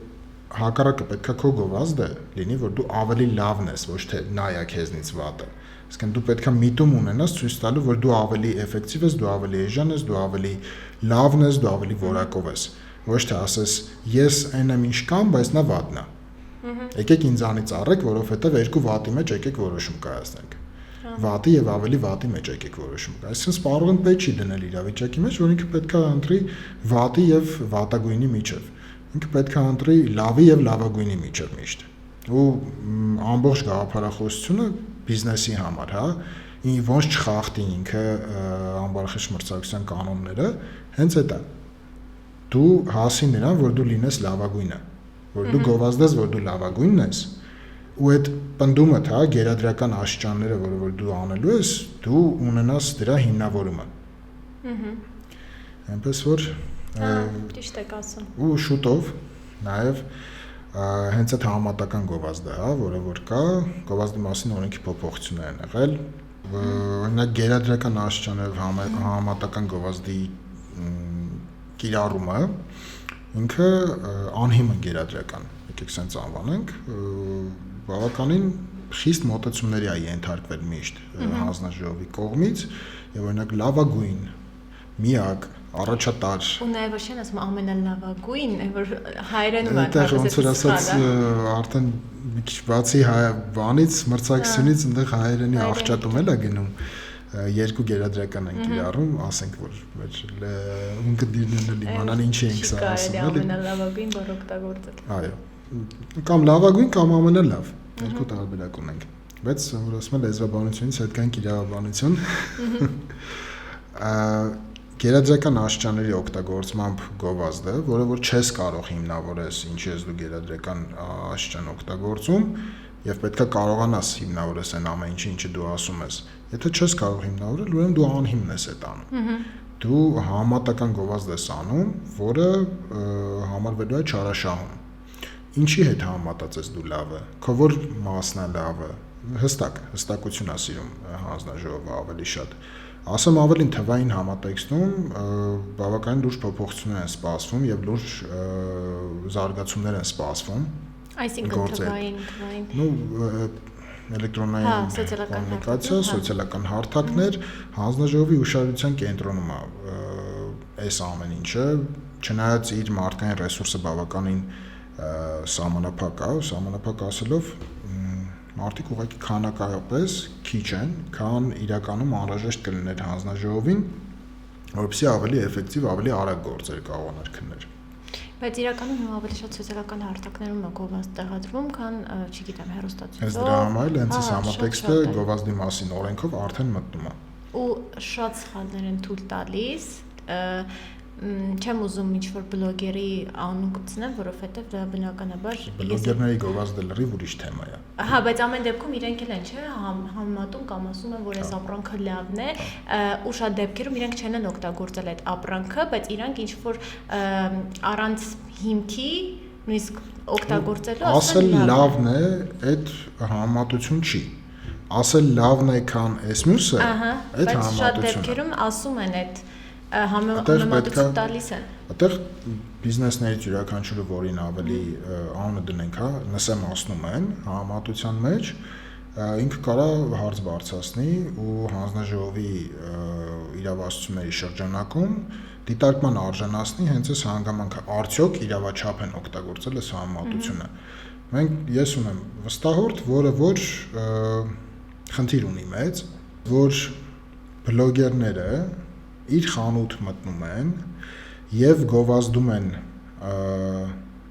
S2: հակառակը պետք է քո գովազդը լինի, որ դու ավելի լավն ես, ոչ թե նա է քեզնից վատը։ Այսինքն դու պետք է միտում ունենաս ցույց տալու, որ դու ավելի էֆեկտիվ ես, դու ավելի էժան ես, դու ավելի լավն ես, դու ավելի որակով ես։ Ոչ թե ասես ես այն եմ ինչ կամ, բայց նա վատն է։ Եկեք ինձանից առեք, որովհետև երկու վատի մեջ եկեք որոշում կայացնենք։ Վատի եւ ավելի վատի մեջ եկեք որոշում։ Այսինքն սպառողն պետք չի դնել իրավիճակի մեջ, որ ինքը պետք է ընտրի վատի եւ վատագույնի միջև։ Ինքը պետք է ընտրի լավի եւ լավագույնի միջև միշտ։ Ու ամբողջ գաղափարախոսությունը բիզնեսի համար, հա, ոնց չխախտի ինքը ամբարխիչ մրցակցության կանոնները, հենց այդ է։ Դու հասի նրան, որ դու լինես լավագույնը, որ դու գովազդես, որ դու լավագույնն ես, ու այդ պնդումը, հա, գերադրական աշճանները, որ դու անելու ես, դու ունենաս դրա հիմնավորումը։ Այնպես որ
S1: ճիշտ եք ասում։
S2: Ու շուտով նաև հենց այդ համատական գովազդը, հա, որը որ կա, գովազդի մասին օրենքի փոփոխություններ են եղել, օրինակ գերադրական աշճաններով համատական գովազդի կիրառումը ինքը անհիմն գերադրական, եկեք սենց անվանենք, բավականին խիստ մոտեցումների է ենթարկվել միշտ հանձնաժողովի կողմից, եւ օրինակ լավագույն, միակ, առաջատար։
S1: Ու նաև ոչ են ասում ամենալավագույն, որ հայերենում է
S2: այդտեղ ոնց որ ասած արդեն մի քիչ բացի բանից մրցակցությունից այնտեղ հայերենի աղճատում էլ է գնում, երկու գերադրական են կիրառում, ասենք որ մեր ունկնդիրներն էլ իմանան ինչի ենք սա ասում,
S1: էլի ամենալավագույն բառ օգտագործել։
S2: Այո, կամ լավագույն կամ ամենալավ, երկու տարբերակ ունենք։ բայց որ ասում եմ լեզվաբանությունից հետ կանք իրավաբանություն։ Գերադրական աշճանների օգտագործմամբ գովազդը, որը որ չես կարող հիմնավորես, ինչի ես դու գերադրական աշճան օգտագործում, եւ պետքա կարողանաս հիմնավորես այն ամեն ինչը, ինչը դու ասում ես։ Եթե չես կարող հիմնավորել, ուրեմն դու անհիմն ես այդ անում։ Դու համատական գովազդ ես անում, որը համարվելու է չարաշահում։ Ինչի հետ համատած ես դու լավը, քո որ մասն է լավը, հստակություն է սիրում հանձնաժողովը ավելի շատ։ Ասեմ ավելին թվային համատեքստում բավականին լուրջ փոփոխություններ են սպասվում եւ լուրջ զարգացումներ են սպասվում։
S1: Այսինքն թվային
S2: էլեկտրոնային կոմունիկացիա, սոցիալական հարթակներ, հանձնաժողովի ուշադրության կենտրոնում է այս ամեն ինչը, չնայած իր մարդկային ռեսուրսը բավականին սահմանափակ է, սահմանափակ ասելով մարդիկ ուղղակի քանակապես քիչ են, քան իրականում անհրաժեշտ կլիներ հանձնաժողովին, որպեսզի ավելի էֆեկտիվ, ավելի արագ գործեր կարողանար քննել։
S1: Բայց իրականում ավելի շատ սոցիալական հարթակներում է գովազդ տեղադրվում, քան, չգիտեմ, հեռուստացույցով։
S2: Հենց դրա համար հենց այս համատեքստը գովազդի մասին օրենքով արդեն մտնում է։
S1: Ու շատ սխալներ են թույլ տալիս, չեմ ուզում ինչ-որ բլոգերի անուն կցնեմ, որովհետև դա բնականաբար
S2: բլոգերների գովազդը լրիվ ուրիշ թեմա է։
S1: Հա, բայց ամեն դեպքում իրենք էլ են, չէ, համեմատում կամ ասում են, որ այս ապրանքը լավն է, ու շատ դեպքերում իրենք չեն են օգտագործել այդ ապրանքը, բայց իրանք ինչ-որ առանց հիմքի նույնիսկ օգտագործելու
S2: ասել լավն է, այդ համեմատություն չի։ Ասել լավն է, քան այս մյուսը, այդ համեմատությունը։
S1: Բայց շատ դեպքերում ասում են այդ համեմատություն տալիս են։
S2: Այդտեղ բիզնեսներից յուրաքանչյուրը, որին ավելի անունը դնենք, հա, նսեմացնում են համեմատության մեջ, ինքը կարա հարց բարձրացնի ու հանձնաժողովի իրավասությունների շրջանակում դիտարկման արժանացնի հենց այս հանգամանքը, արդյոք իրավաչափ են օգտագործել այս համեմատությունը։ Ես ունեմ վստահորդ, որը որ խնդիր ունի մեծ, որ բլոգերները իր խանութ մտնում են եւ գովազդում են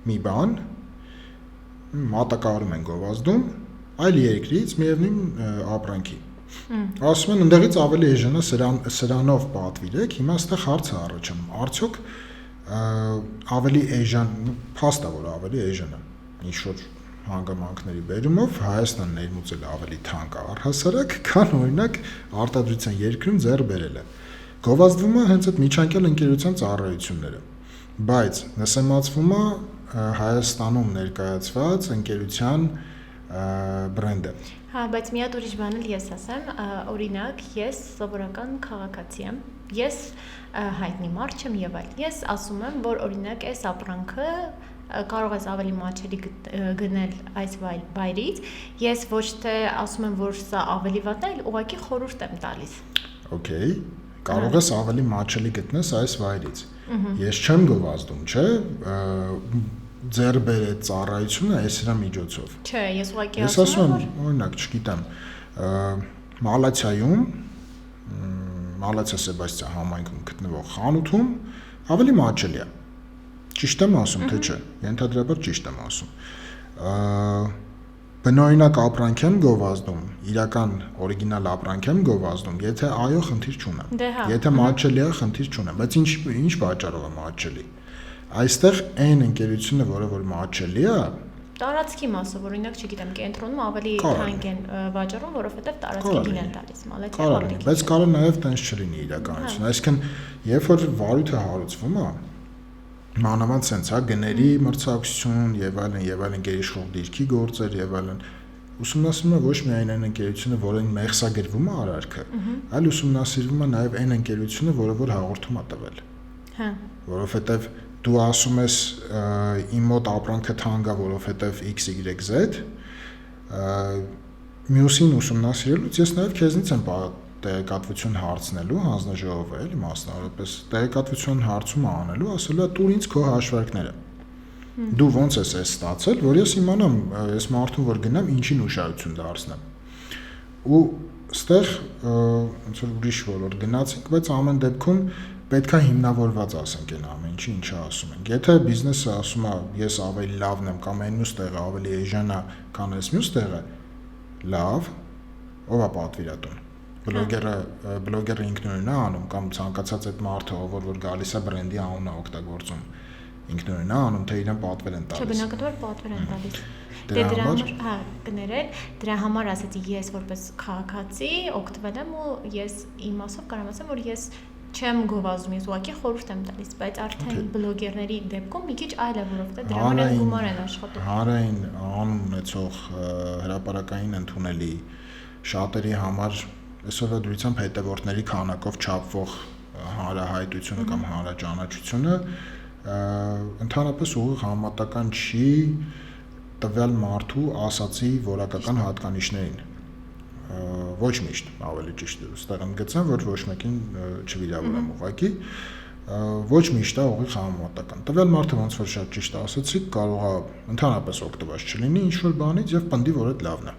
S2: մի բան, մատակարարում են գովազդում այլ երկրից միևնույն ապրանքի։ Ասում են ընդեղից ավելի էժան է, սրանով պատվիրեք, հիմա այստեղ հարցը առաջանում, արդյոք ավելի էժան, փաստ է որ ավելի էժան է, ինչ-որ հանգամանքների բերումով Հայաստան ներմուծել ավելի թանկ առհասարակ, քան օրինակ արտադրության երկրում ձեռ բերելը։ Գովազդվում է հենց այդ միջանկյալ ընկերության ծառայությունները, բայց նսեմացվում է Հայաստանում ներկայացված ընկերության բրենդը։
S1: Հա, բայց մի հատ ուրիշ բան էլ ես ասեմ, օրինակ, ես սովորական քաղաքացի եմ, ես հայտնի մարդ չեմ եւ այլ։ Ես ասում եմ, որ օրինակ այս ապրանքը կարող ես ավելի մատչելի գնել այս վայրից, ես ոչ թե ասում եմ, որ սա ավելի վատ է, այլ ուղղակի խորհուրդ եմ տալիս։
S2: Okay, կարող ես ավելի մատչելի գտնես այս վայրից։ Ես չեմ գովազդում, չէ՞, ձեր բերեց ծառայությունը այս իրա միջոցով։
S1: Չէ, ես ուղղակի
S2: ասում եմ, ես ասում եմ, օրինակ, չգիտեմ, Մալացիայում, Մալացիա Սեբաստիա համայնքում գտնվող խանութում ավելի մատչելի է։ Ճիշտ եմ ասում, թե չէ, ենթադրաբար ճիշտ եմ ասում։ Բնօրինակ ապրանք եմ գովազդում, իրական օրիգինալ ապրանք եմ գովազդում, եթե այո, խնդիր չունեմ։ Եթե մատչելի է, խնդիր չունեմ, բայց ինչ պատճառով է մատչելի։ Այստեղ այն ընկերությունը, որը որ մատչելի է,
S1: տարածքի մասով, օրինակ, չգիտեմ, կենտրոնում ավելի թանկ են վաճառում, որովհետև տարածքի գին են տալիս, մալեցի։
S2: Կարող է, բայց կարող նաև տենց չլինի իրականություն։ Այսինքն, երբ որ վարույթը հարուցվում է, մանավանդ sense, հա, գների մրցակցություն եւ այլն գերիշխող դիրքի գործեր եւ այլն, ուսումնասիրվում է ոչ միայն այն ընկերությունը, որին մեղսագրվում է արարքը, այլ ուսումնասիրվում է նաև այն ընկերությունը, որը որ հաղորդում է տվել։
S1: Հա։ Որովհետև
S2: դու ասում ես իմ մոտ ապրանքը թանկ է, որովհետև XYZ, մյուսին ուսումնասիրելուց ես նաև քեզնից եմ տեղեկատվություն հարցնելու հանձնաժողովը, էլի մասնավորապես տեղեկատվություն հարցում անելու, ասելու է տուր ինձ քո հաշվարկները։ Դու ոնց ես ստացել, որ ես իմանամ, ես մարդուն որ գնամ, ինչին ուշադրություն դարձնեմ։ Ու ստեղ ոնց որ ուրիշ ոլորտ գնացինք, բայց ամեն դեպքում պետք է հիմնավորված ասենք այն ամեն ինչի, ինչը ասում ենք։ Եթե բիզնեսը ասում է, ես ավելի լավն եմ կամ այն մյուս տեղը ավելի էժան է, քան այս մյուս տեղը, լավ, ով է պատվիրատուն։ Բլոգերը ինքնուրույն է անում կամ ցանկացած այդ մարդը, որ գալիս է բրենդի անունը օգտագործում, ինքնուրույն է անում, թե իրեն պատվեր են տալիս։
S1: Չէ, բնականաբար պատվեր են տալիս։ Դե դրա համար, կներեք, դրա համար ասեցի ես որպես քաղաքացի օգտվել եմ ու ես իմ մասով կարող ասեմ, որ ես չեմ գովազդում, ես ուղղակի խորհուրդ եմ տալիս, բայց արդեն բլոգերների դեպքում մի քիչ այլ է, որովհետեւ դրա համար են գումար են աշխատում։
S2: Հանրային անուն ունեցող հրապարակային ընդունելի շատերի համար այսօրվա դրությամբ հետևորդների քանակով չափվող հանրահայտությունը կամ հանրաճանաչությունը ընդհանրապես ուղիղ համատական չի տվյալ մարդու ասացի որակական հատկանիշներին։ Ոչ միշտ, ավելի ճիշտ է, այստեղ ընդգծեմ, որ ոչ մեկին չվիրավորեմ ուղղակի, ոչ միշտ է ուղիղ համատական։ Տվյալ մարդը ոնց որ շատ ճիշտ ասացիք, կարող է ընդհանրապես օգտված չլինի ինչ-որ բանից եւ պնդի, որ այդ լավն է։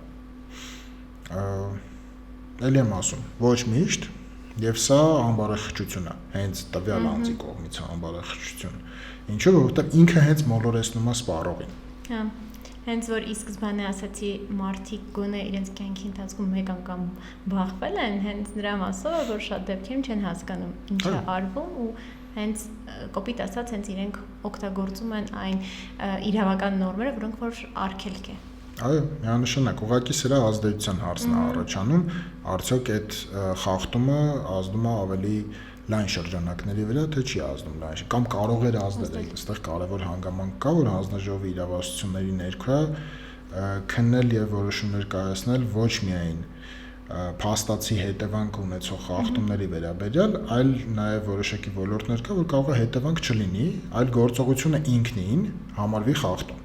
S2: Էլի եմ ասում, ոչ միշտ, եւ սա անբարեխճություն է, հենց տվյալ անձի կողմից անբարեխճություն։ Ինչու՞, որովհետեւ ինքը հենց մոլորեցնում է սպառողին։
S1: Հա։ Հենց որ ի սկզբանե ասացի մարդիկ գոնե իրենց կյանքի ընթացքում մեկ անգամ բախվել են, հենց նրա մասով որ շատ դեպքերում չեն հասկանում ինչ է արվում ու հենց կոպիտ ասած հենց իրենք օգտագործում են այն իրավական նորմերը, որոնք որ արգելք է։
S2: Այո, միանշանակ, ուղղակի սրա ազդեցության հարցն է առաջանում, արդյոք այդ խախտումը ազդում է ավելի լայն շրջանակների վրա, թե չի ազդում լայն, կամ կարող էր ազդել, այստեղ կարևոր հանգամանք կա, որ հանձնաժողովի իրավասությունների ներքո քննել եւ որոշումներ կայացնել ոչ միայն փաստացի հետևանք ունեցող խախտումների վերաբերյալ, այլ նաեւ որոշակի ոլորտներ կա, որ կարող է հետևանք չլինի, այլ գործողությունը ինքնին համարվի խախտում։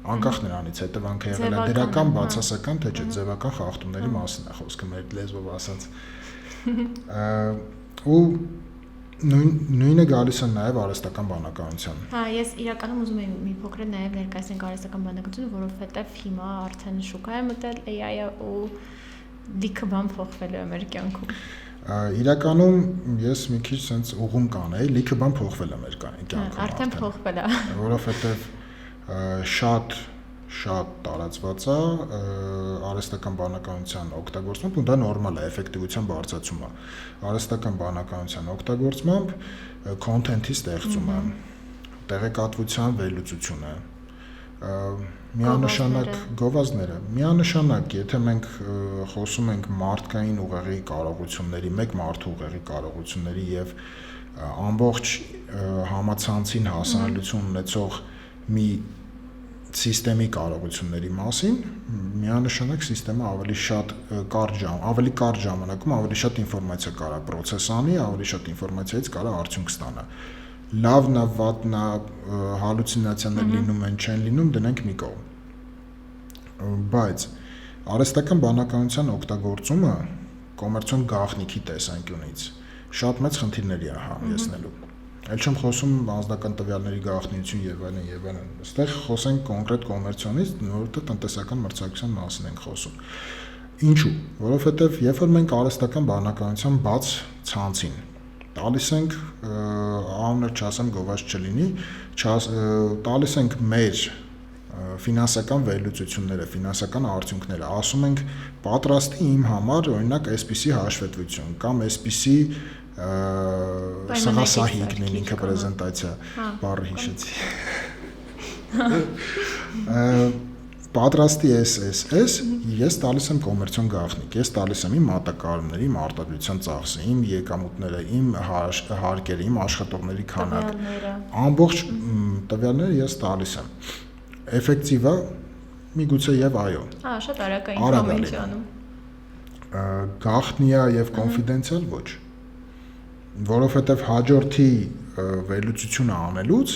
S2: Անկախ նրանից հետևանքը եղել է դրական, բացասական, թե չէ, ձևական խախտումների մասին է խոսքը մեր լեզվով ասած։ Ու նույնը գալիս է նաև արհեստական բանականության։
S1: Հա, ես իրականում ուզում եմ մի փոքր նաև ներկայացնել արհեստական բանականությունը, որովհետև հիմա արդեն շուկա է մտել AI-ը ու լիքը բան փոխվել է մեր կյանքում։
S2: Իրականում ես մի քիչ sense ուղում կանեի, լիքը բան փոխվել է մեր կյանքում։
S1: Արդեն փոխվել է։
S2: Որովհետև շատ տարածված է արհեստական բանականության օգտագործումը, ու դա նորմալ է, էֆեկտիվության բարձրացում է։ Արհեստական բանականության օգտագործմամբ content-ի ստեղծումը, տեղեկատվության վերլուծությունը, միանշանակ գովազդները, միանշանակ, եթե մենք խոսում ենք մարդկային ուղեղի կարողությունների, մեկ մարդու ուղեղի կարողությունների եւ ամբողջ համացանցին հասանելիություն ունեցող մի սիստեմի կարողությունների մասին, միանշանակ սիստեմը ավելի կարճ ժամանակում ավելի շատ ինֆորմացիա կարա պրոցես անի, ավելի շատ ինֆորմացիայից կարա արդյունք ստանա։ Լավն է, վատն է, հալյուցինացիաներ լինում են, չեն լինում, դնենք մի կողմ։ Բայց արհեստական բանականության օգտագործումը կոմերցիոն գաղտնիքի տեսանկյունից շատ մեծ խնդիրների է հանգեցնելու։ Այլ չեմ խոսում անձնական տվյալների գաղտնիություն եւ այլն։ Այստեղ խոսենք կոնկրետ կոմերցիոնից, որովհետեւ տնտեսական մրցակցության մասին ենք խոսում։ Ինչու՞։ Որովհետեւ երբ որ մենք արհեստական բանականության բաց ցանցին տալիս ենք, անունը չասեմ գովազդ չլինի, տալիս ենք մեր ֆինանսական վերլուծությունները, ֆինանսական արդյունքները, ասում ենք պատրաստի իմ համար օրինակ այսպիսի հաշվետվություն կամ այսպիսի սղասահիկն ինքը պրեզենտացիա բառը հիշեցի։ Պատրաստի ես տալիս եմ կոմերցիոն գաղտնիք, ես տալիս եմ իմ մատակարարումների, իմ արտադրության ծախսը, իմ եկամուտները, իմ հարկերը, իմ աշխատողների քանակը, ամբողջ տվյալները ես տալիս եմ։ Էֆեկտիվ է, միգուցե եւ այո։
S1: Հա, շատ արագ է ինֆորմացիա անում։
S2: Գաղտնի է եւ կոնֆիդենցիալ ոչ։ Որովհետեւ հաջորդի վերլուծությունը անելուց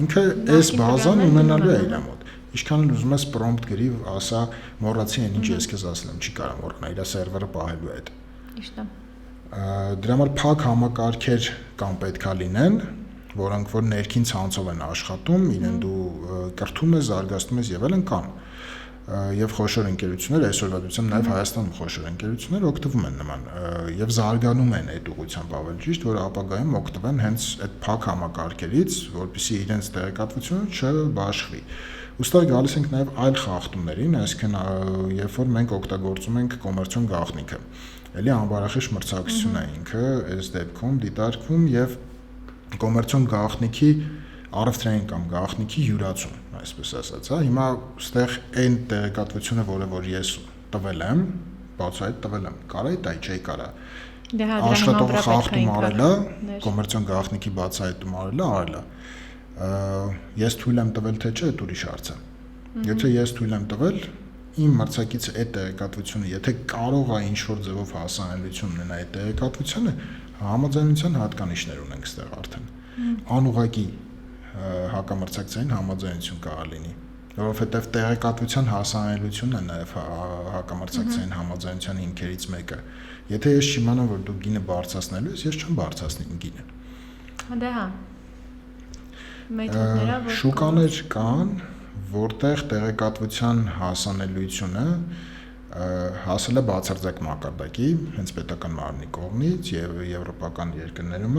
S2: ինքը այս բազան ունենալու է իր մոտ։ Ինչքան էլ ուզում ես prompt գրի, ասա մոռացի այն ինչ ես քեզ ասել եմ, չի կարող մոռանալ, իր սերվերը պահելու է այդ։
S1: Ճիշտ է։
S2: Դրա համար փակ համակարգեր կամ պետքա լինեն, որոնք որ ներքին ցանցով են աշխատում, իրեն դու կրթում ես, զարգացնում ես եւ այլն կան։ Եվ խոշոր ընկերություններ այսօրվա դրությամբ նաև Հայաստանում խոշոր ընկերություններ օգտվում են նման եւ զարգանում են այդ ուղղությամբ ավելի ճիշտ, որ ապագայում օգտվեն հենց այդ փակ համակարգերից, որպեսզի իրենց տեղեկատվությունը չբաշխվի։ Ոստեղ գալիս ենք նաև այլ խախտումներին, այսինքն երբ որ մենք օգտագործում ենք կոմերցիոն գաղտնիքը, էլի անբարախիղճ մրցակցություն է ինքը այս դեպքում դիտարկվում եւ կոմերցիոն գաղտնիքի առևտրային կամ գաղտնիքի յուրացում, այսպես ասած, հա, հիմա այստեղ այն տեղեկատվությունը, որ ես տվել եմ, բացահայտ տվել եմ, կարա դա չէի կարա։ Աշխատողը խախտում արել է, կոմերցիոն գաղտնիքի բացահայտում արել է, ես թույլ եմ տվել թե չէ, դա ուրիշ հարց է։ Եթե ես թույլ եմ տվել, իմ մրցակիցը այդ տեղեկատվությունը, եթե կարող է ինչ-որ ձևով հասանելիություն ունենա այդ տեղեկատվությանը, համաձայնության հատկանիշներ ունենք այստեղ արդեն։ Անուղղակի հակամրցակցային համաձայնություն կարող լինի, որովհետև տեղեկատվության հասանելիությունն է նաև հակամրցակցային համաձայնության հիմքերից մեկը։ Եթե ես չիմանամ, որ դու գինը բարձրացնելու ես չեմ բարձրացնի գինը։
S1: Դե հա։ Մեթոդները որ
S2: շուկաներ կան, որտեղ տեղեկատվության հասանելիությունը հասել է բացարձակ մակարդակի, հենց պետական մարմնի կողմից եւ եվրոպական երկրներում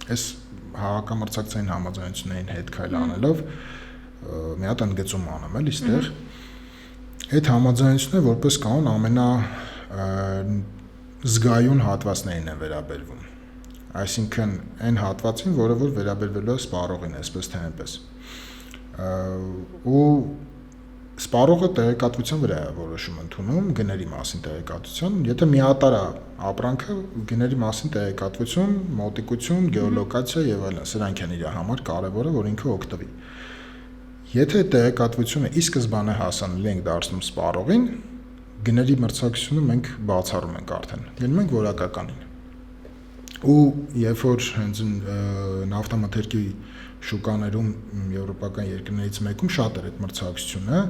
S2: այս հակամրցակցային համաձայնություններին հետ քայլ անելով մի հատ ընդգծում անեմ էլի այստեղ այդ համաձայնությունները որպես կանոն ամենա զգայուն հատվածներին են վերաբերվում, այսինքն այն հատվածին, որը որ վերաբերվելու է սպառողին, այսպես թե այնպես, ու սպառողը տեղեկատվության վրա է որոշում ընդունում գների մասին տեղեկատվության, եթե միատարր ապրանքը գների մասին տեղեկատվություն, մոտիկություն, գեոլոկացիա եւ այլն, սրանք են իր համար կարեւորը, որ ինքը օգտվի։ Եթե տեղեկատվությունը ի սկզբանե հասանելի ենք դարձնում սպառողին, գների մրցակցությունը մենք բացառում ենք արդեն, դնում ենք որակականին։ Ու երբ որ հենց նավթամթերքի շուկաներում եվրոպական երկրներից մեկում շատ էր այդ մրցակցությունը,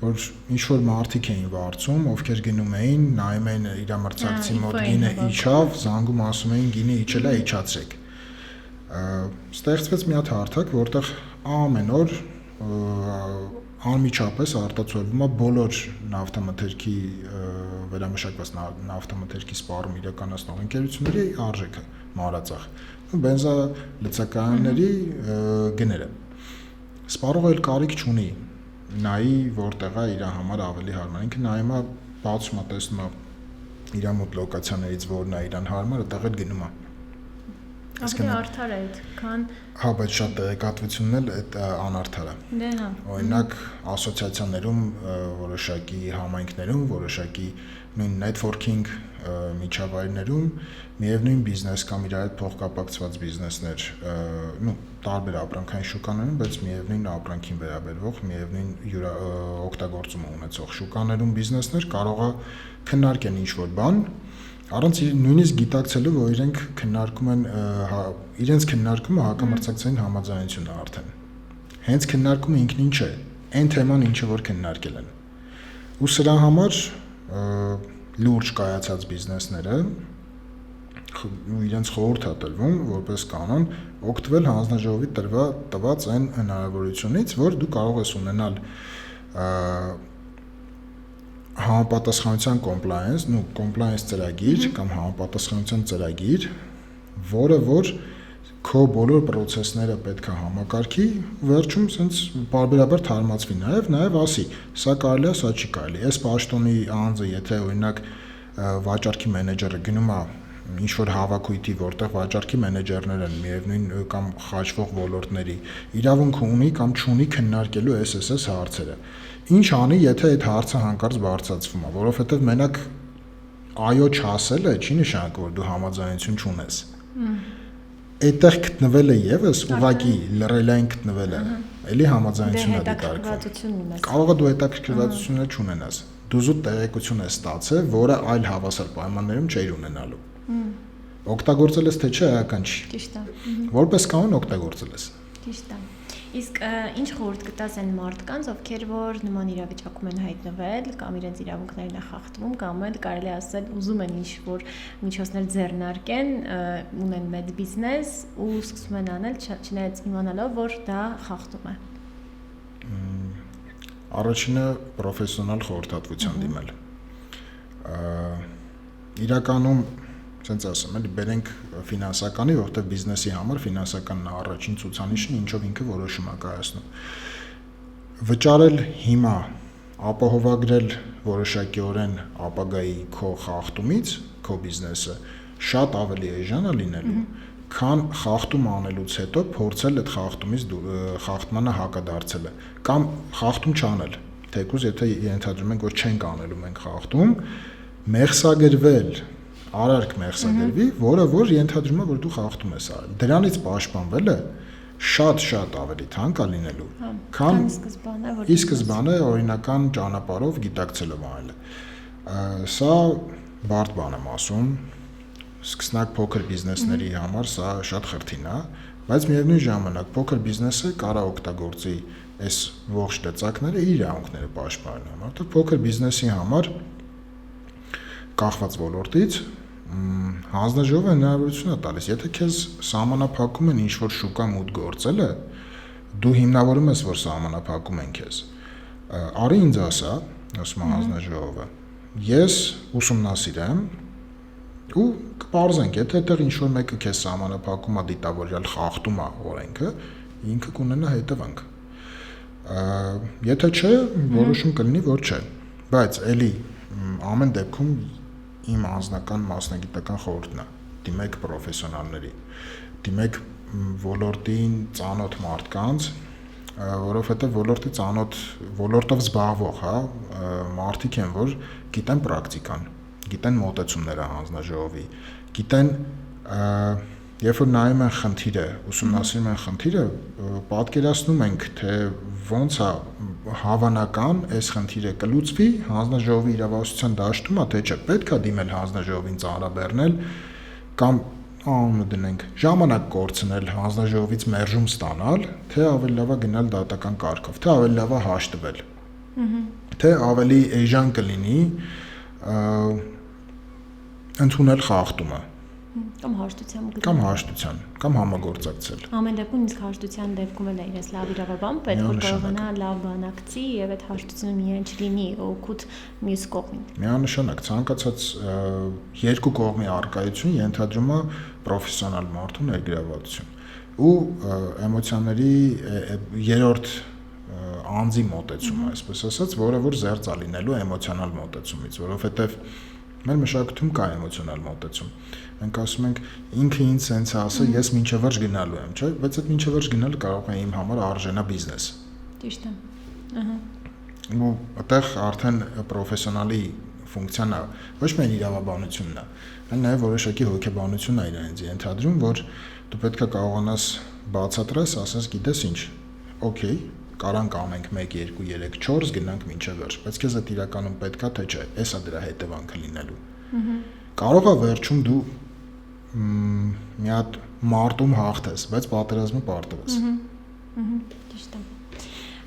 S2: որ ինչ որ մարդիկ էին վարձում, ովքեր գնում էին, նայում էին իր մրցակցի մոտ գինը իջավ, զանգում ասում էին գինը իջել է, իջացրեք։ Ստեղծվեց մի հատ հարթակ, որտեղ ամեն օր անմիջապես արտացոլվում է բոլոր նավթամթերքի վերամշակված նավթամթերքի սպառում իրականացնող ընկերությունների արժեքը մանրածախ ու բենզալցակայանների գները։ Սպառողը էլ կարիք չունի նայի որտեղ է իր համար ավելի հարմար, ինքը նայում է, բացում է, տեսնում է իր մոտ լոկացիաներից որն է իրան հարմար, այդտեղ էլ գնում է։
S1: Ավելի արդար է այդքան։
S2: Հա, բայց շատ տեղեկատվությունն էլ այդ անարդար է։
S1: Դե հա։
S2: Օրինակ ասոցիացիաներում, որոշակի համայնքներում, որոշակի նույն networking միջավայրներում միևնույն բիզնես կամ իր հետ փոխկապակցված բիզնեսներ, տարբեր ապրանքային շուկաներում, բայց միևնույն ապրանքին վերաբերող, միևնույն օգտագործում ունեցող շուկաներում բիզնեսներ կարող է քննարկեն ինչ-որ բան, առանց նույնիսկ գիտակցելու, որ իրենք քննարկում են իրենց քննարկումը հակամրցակցային համաձայնությունն է արդեն։ Հենց քննարկումը ինքն ինչ է, այն թեման ինչը որ քննարկել են։ Ու սրա համար լուրջ կայացած բիզնեսները իրենց խորհուրդ է տրվում որպես կանոն օգտվել հանձնաժողովի տված այն հնարավորությունից, որ դու կարող ես ունենալ համապատասխանության compliance ծրագիր կամ համապատասխանության ծրագիր, որը որ քո բոլոր process-ները պետք է համակարգի, վերջում sense բարբերաբար թարմացվի, նաև ասի, սա կարելի է, սա չի կարելի։ Այս պաշտոնի անձը, եթե օրինակ վաճառքի մենեջերը գնում է ինչ-որ հավաքույթի, որտեղ վաճառքի մենեջերներ են միևնույն կամ խաչվող ոլորտների, իրավունք ունի կամ չունի քննարկելու այս հարցերը։ Ինչ անի, եթե այդ հարցը հանկարծ բարձրացվում է, որովհետև մենակ այո չասելը չի նշանակում, որ դու համաձայնություն չունես։ Այդտեղ գտնվելը եւս ուղղակի լռելային գտնվելը, էլի համաձայնություն է դիտարկվում։ Կարող է դու հետաքրքրվածություն չունենաս։ Դու զուտ տեղեկություն ես ստացել, որը այլ հավասար պայմաններում չէր ունենալու։ Օգտագործել ես թե չէ, այական չի։
S1: Ճիշտ է։
S2: Որպես կանոն օգտագործել ես։
S1: Ճիշտ է։ Իսկ ինչ խորհուրդ կտաս այն մարդկանց, ովքեր որ նման իրավիճակում են հայտնվել կամ իրենց իրավունքներն է խախտվում կամ էլ կարելի ասել ուզում են ինչ-որ միջոցներ ձեռնարկեն, ունեն մեծ բիզնես ու սկսում են անել չնայած իմանալով, որ դա խախտում է։
S2: Առաջինը պրոֆեսիոնալ խորհրդատվության դիմել։ Իրականում ասենց ասեմ, էլի բերենք ֆինանսականի, որտեղ բիզնեսի համար ֆինանսականն է առաջին ցուցանիշը, ինչով ինքը որոշում է կայացնում։ Վճարել հիմա, ապահովագրել որոշակիորեն ապագայի քո խախտումից, քո բիզնեսը շատ ավելի էժան է լինելու, քան խախտում անելուց հետո փորձել այդ խախտմանը հակադարձելը կամ խախտում չանել, թեկուզ եթե ենթադրում ենք, որ չենք անելու մենք խախտում, մեղսագրվել, արարք մեղսագրվի, որը որ ենթադրում է, որ դու խախտում ես արել։ Դրանից պաշտպանվելը շատ ավելի թանկ է լինելու, քան ի սկզբանե օրինական ճանապարհով գիտակցելով անելը։ Սա բարդ բան եմ ասում, սկսնակ փոքր բիզնեսների համար սա շատ խրթին է, բայց միևնույն ժամանակ փոքր բիզնեսը կարող օգտագործի այս ողջ լծակները իր իրավունքները պաշտպանելու համար։ Որտեղ փոքր բիզնեսի համար կախված ոլորտից հանձնաժողովը հնարավորություն է տալիս, եթե քեզ սահմանափակում են ինչ-որ շուկա մուտք գործելը, դու հիմնավորում ես, որ սահմանափակում են քեզ։ Արի ինձ ասա, ասում է հանձնաժողովը, ես ուսումնասիրեմ ու կպարզենք, եթե այդտեղ ինչ-որ մեկը քեզ սահմանափակում է դիտավորյալ խախտում է օրենքը, ինքը կունենա հետևանք։ Եթե չէ, որոշում կլինի, որ չէ։ Բայց էլի ամեն դեպքում իմ անձնական մասնագիտական խորհուրդն է, դիմեք պրոֆեսիոնալների, դիմեք ոլորտին ծանոթ մարդկանց, որովհետև ոլորտով զբաղվող, հա, մարդիկ են, որ գիտեն պրակտիկան, գիտեն մոտեցումները հանձնաժողովի, գիտեն, երբ որ նայում են խնդիրը, ուսումնասիրում են խնդիրը, պատկերացնում ենք, թե ոնց է հավանական այս խնդիրը կլուծվի հանձնաժողովի իրավասության դաշտում, թե չէ, պետք է դիմել հանձնաժողովին ծանրաբեռնել կամ անունը դնենք, ժամանակ կորցնել հանձնաժողովից մերժում ստանալ, թե ավելի լավ է գնալ դատական կարգով, թե ավելի լավ է հաշտվել, թե ավելի էժան կլինի ընդունել խախտումը կամ հաշտության կամ համագործակցել։
S1: Ամեն դեպքում իսկ հաշտության դեպքում էլ է իրենց լավ իրավաբան պետք որ կարողանա լավ բանակցի եւ այդ հաշտությունը միայն չլինի օգուտ մյուս կողմին։
S2: Միանշանակ ցանկացած երկու կողմի առկայություն ենթադրում է պրոֆեսիոնալ մարդու ներգրավվածություն ու էմոցիաների երրորդ անձի մոտեցումը, այսպես ասած, որը որ զերծ է լինելու էմոցիոնալ մոտեցումից, որովհետեւ մեր մշակույթում կա էմոցիոնալ մոտեցում։ Մենք ասում ենք ինքը ինձ սենց է ասել, ես մինչև վերջ գնալու եմ, չէ՞, բայց այդ մինչև վերջ գնալը կարող է իմ համար արժանա բիզնես։
S1: Ճիշտ է։
S2: Ու այդտեղ արդեն պրոֆեսիոնալի ֆունկցիան է, ոչ միայն իրավաբանությունն է, այլ նաև որոշակի հոգեբանություն է իրենից ենթադրում, որ դու պետք է կարողանաս բացատրես, ասես, գիտես ինչ, օքեյ, կարանք անենք 1 2 3 4 գնանք մինչև վերջ, բայց քեզ այդ իրականում պետքա թե չէ, էսա դրա հետևանքը լինելու։ Կարող է վերջում դու մի հատ մարտում հաղթես, բայց պատերազմը պարտվես։
S1: Ճիշտ է։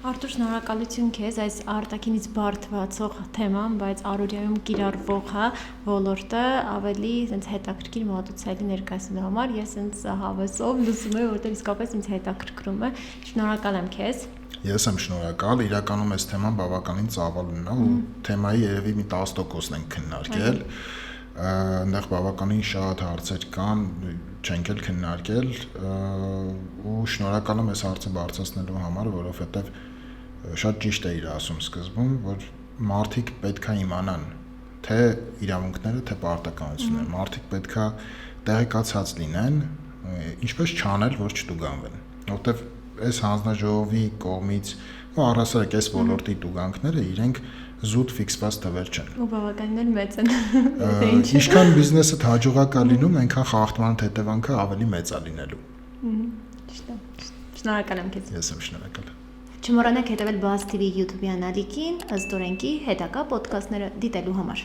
S1: Արտուր, շնորհակալություն քեզ այս արտաքինից բարդացող թեման, բայց առօրյայում կիրառվող ոլորտը ավելի այսպես հետաքրքիր մոտեցելի ներկայացնելու համար ես այնց հավեսով լսում եմ, որտեղ իսկապես ինձ հետաքրքրում է։ Շնորհակալ եմ քեզ։
S2: Ես եմ շնորհակալ, իրականում այս թեման բավականին ծավալուն է ու թեմայի երևի մի 10%-ն ենք քննարկել։ Այնտեղ բավականին շատ հարցեր կան, չենք էլ քննարկել ու շնորհակալ եմ այս հարցը բարձրացնելու համար, որովհետև շատ ճիշտ է իր ասում սկզբում, որ մարդիկ պետք է իմանան թե իրավունքները, թե պարտականությունները, մարդիկ պետք է տեղեկացած լինեն, ինչպես չանել, որ չտուգանվեն, որովհետև այս հանձնաժողովի կողմից ու առհասարակ այս ոլորտի տուգանքները իրենք զուտ ֆիքսված թվեր չեն։
S1: Ու բավականին մեծ են։
S2: Ինչքան բիզնեսը հաջողակ է լինում, այնքան խախտման հետևանքը ավելի մեծ է լինելու։
S1: Ճիշտ է։ Շնորհակալ եմ քեզ։
S2: Ես եմ շնորհակալ։
S1: Չմոռանաք հետևել Buzz TV YouTube-ի անալիքին ըստ օրենքի հետագա ոդքասթները դիտելու համար։